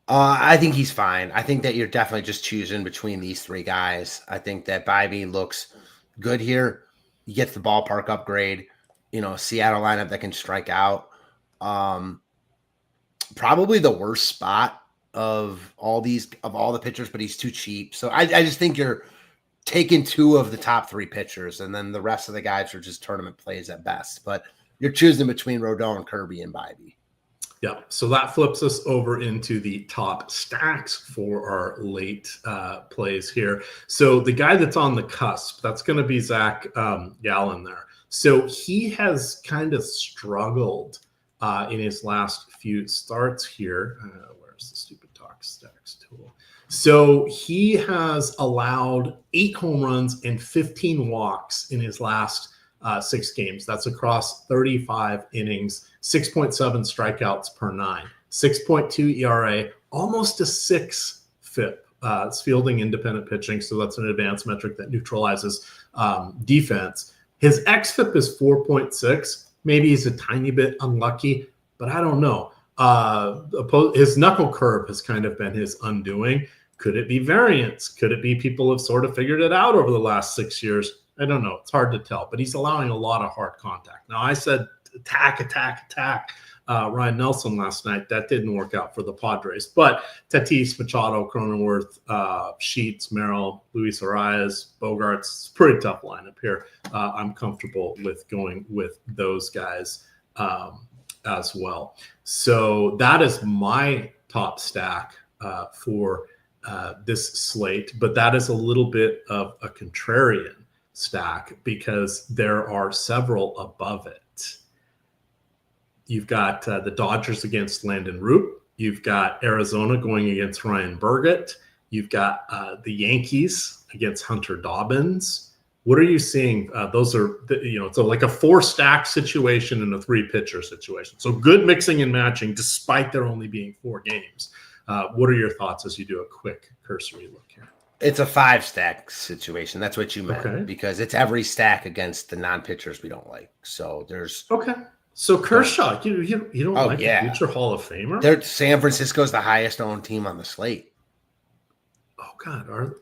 I think he's fine. I think that you're definitely just choosing between these 3 guys. I think that Bybee looks good here. He gets the ballpark upgrade, Seattle lineup that can strike out. Probably the worst spot of all the pitchers, but he's too cheap. So I just think you're taking 2 of the top 3 pitchers, and then the rest of the guys are just tournament plays at best. But you're choosing between Rodon, Kirby, and Bybee. Yeah, so that flips us over into the top stacks for our late plays here. So the guy that's on the cusp, that's going to be Zach Gallen there. So he has kind of struggled in his last few starts here. Where's the stupid talk stacks tool? So he has allowed 8 home runs and 15 walks in his last 6 games. That's across 35 innings, 6.7 strikeouts per 9, 6.2 ERA, almost a 6 FIP. It's fielding independent pitching, so that's an advanced metric that neutralizes defense. His xFIP is 4.6. Maybe he's a tiny bit unlucky, but I don't know. His knuckle curve has kind of been his undoing. Could it be variance? Could it be people have sort of figured it out over the last 6 years? I don't know. It's hard to tell, but he's allowing a lot of hard contact. Now, I said attack Ryan Nelson last night. That didn't work out for the Padres. But Tatis, Machado, Cronenworth, Sheets, Merrill, Luis Arias, Bogarts, it's a pretty tough lineup here. I'm comfortable with going with those guys as well. So that is my top stack for this slate, but that is a little bit of a contrarian stack because there are several above it. You've got the Dodgers against Landon Root. You've got Arizona going against Ryan Burgett. You've got the Yankees against Hunter Dobbins. What are you seeing? Those are, it's like a 4-stack situation and a 3-pitcher situation. So good mixing and matching despite there only being 4 games. What are your thoughts as you do a quick cursory look here? It's a 5-stack situation. That's what you meant, because it's every stack against the non-pitchers we don't like. So there's So Kershaw, you don't like a future Hall of Famer? San Francisco's the highest owned team on the slate. Oh God,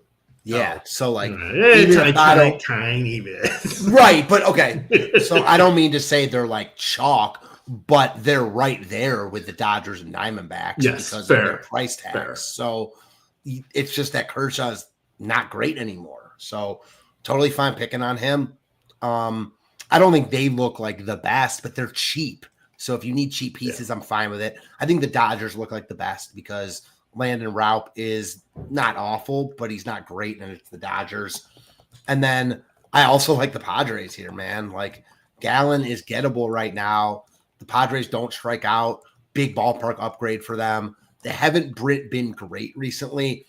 so like it's a tiny bit, right? But okay, so I don't mean to say they're like chalk, but they're right there with the Dodgers and Diamondbacks because of their price tags. Fair. So it's just that Kershaw's not great anymore. So totally fine picking on him. I don't think they look like the best, but they're cheap. So if you need cheap pieces, I'm fine with it. I think the Dodgers look like the best because Landon Raup is not awful, but he's not great, and it's the Dodgers. And then I also like the Padres here, man. Like Gallen is gettable right now. The Padres don't strike out. Big ballpark upgrade for them. They haven't been great recently,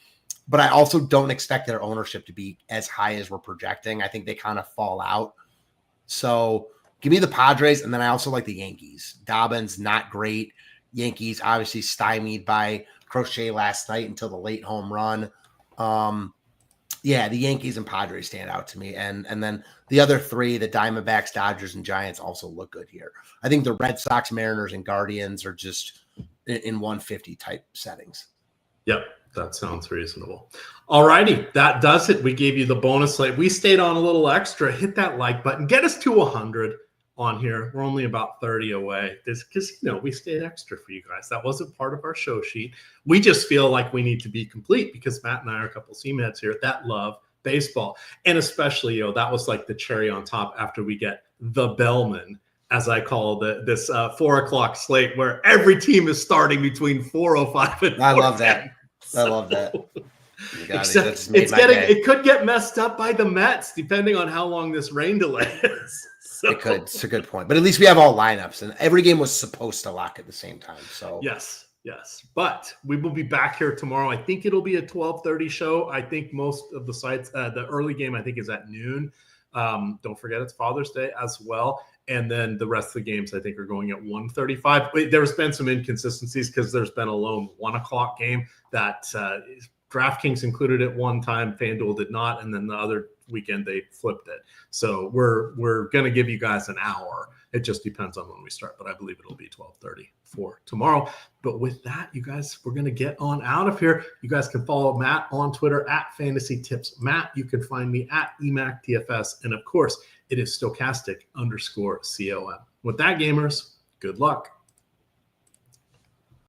but I also don't expect their ownership to be as high as we're projecting. I think they kind of fall out. So give me the Padres, and then I also like the Yankees. Dobbins, not great. Yankees obviously stymied by Crochet last night until the late home run. The Yankees and Padres stand out to me. And then the other 3, the Diamondbacks, Dodgers, and Giants also look good here. I think the Red Sox, Mariners, and Guardians are just in 150 type settings. Yep. That sounds reasonable. All righty. That does it. We gave you the bonus slate. We stayed on a little extra. Hit that like button. Get us to 100 on here. We're only about 30 away. Because, we stayed extra for you guys. That wasn't part of our show sheet. We just feel like we need to be complete because Matt and I are a couple C-Meds here that love baseball. And especially, that was like the cherry on top after we get the Bellman, as I call this 4 o'clock slate where every team is starting between 4:05 and 4:10. I love that. I love that. It could get messed up by the Mets depending on how long this rain delay is. So. It could. It's a good point. But at least we have all lineups, and every game was supposed to lock at the same time. So yes. But we will be back here tomorrow. I think it'll be a 12:30 show. I think most of the sites, the early game, I think is at noon. Don't forget it's Father's Day as well. And then the rest of the games, I think, are going at 1:35. There's been some inconsistencies because there's been a lone 1 o'clock game that DraftKings included at one time. FanDuel did not. And then the other weekend, they flipped it. So we're going to give you guys an hour. It just depends on when we start. But I believe it'll be 12:30 for tomorrow. But with that, you guys, we're going to get on out of here. You guys can follow Matt on Twitter at Fantasy Tips Matt. You can find me at EMACDFS. And of course, it is Stokastic _COM. With that, gamers, good luck.